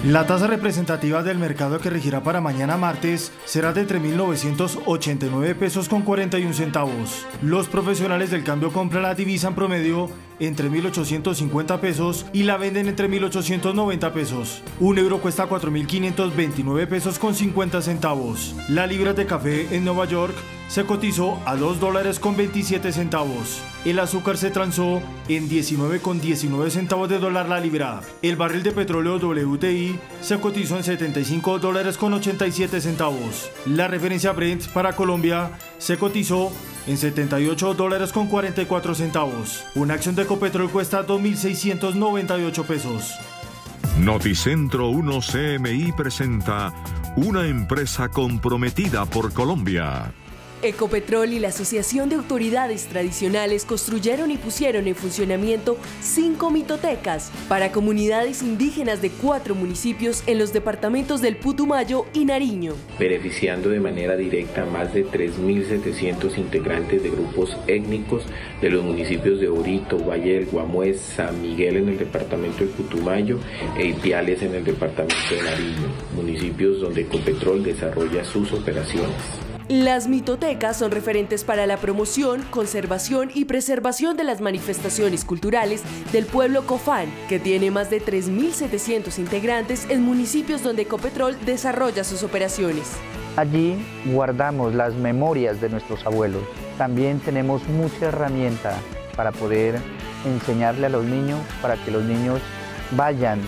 La tasa representativa del mercado que regirá para mañana martes será de 3.989 pesos con 41 centavos. Los profesionales del cambio compran la divisa en promedio entre 1.850 pesos y la venden entre 1.890 pesos. Un euro cuesta 4.529 pesos con 50 centavos. La libra de café en Nueva York se cotizó a $2.27. El azúcar se transó en 19,19 centavos de dólar la libra. El barril de petróleo WTI se cotizó en $75.87 centavos. La referencia Brent para Colombia se cotizó en $78.44 centavos. Una acción de Ecopetrol cuesta 2.698 pesos. Noticentro 1 CMI presenta una empresa comprometida por Colombia. Ecopetrol y la Asociación de Autoridades Tradicionales construyeron y pusieron en funcionamiento 5 mitotecas para comunidades indígenas de 4 municipios en los departamentos del Putumayo y Nariño, beneficiando de manera directa a más de 3.700 integrantes de grupos étnicos de los municipios de Orito, Valle del Guamués, San Miguel en el departamento del Putumayo e Ipiales en el departamento de Nariño, municipios donde Ecopetrol desarrolla sus operaciones. Las mitotecas son referentes para la promoción, conservación y preservación de las manifestaciones culturales del pueblo Cofán, que tiene más de 3.700 integrantes en municipios donde Ecopetrol desarrolla sus operaciones. Allí guardamos las memorias de nuestros abuelos. También tenemos mucha herramienta para poder enseñarle a los niños, para que los niños vayan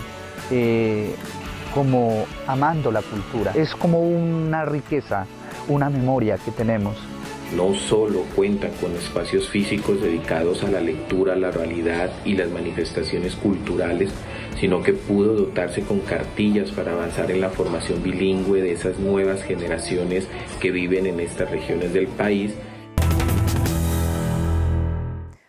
como amando la cultura. Es como una riqueza, una memoria que tenemos. No solo cuenta con espacios físicos dedicados a la lectura, la oralidad y las manifestaciones culturales, sino que pudo dotarse con cartillas para avanzar en la formación bilingüe de esas nuevas generaciones que viven en estas regiones del país,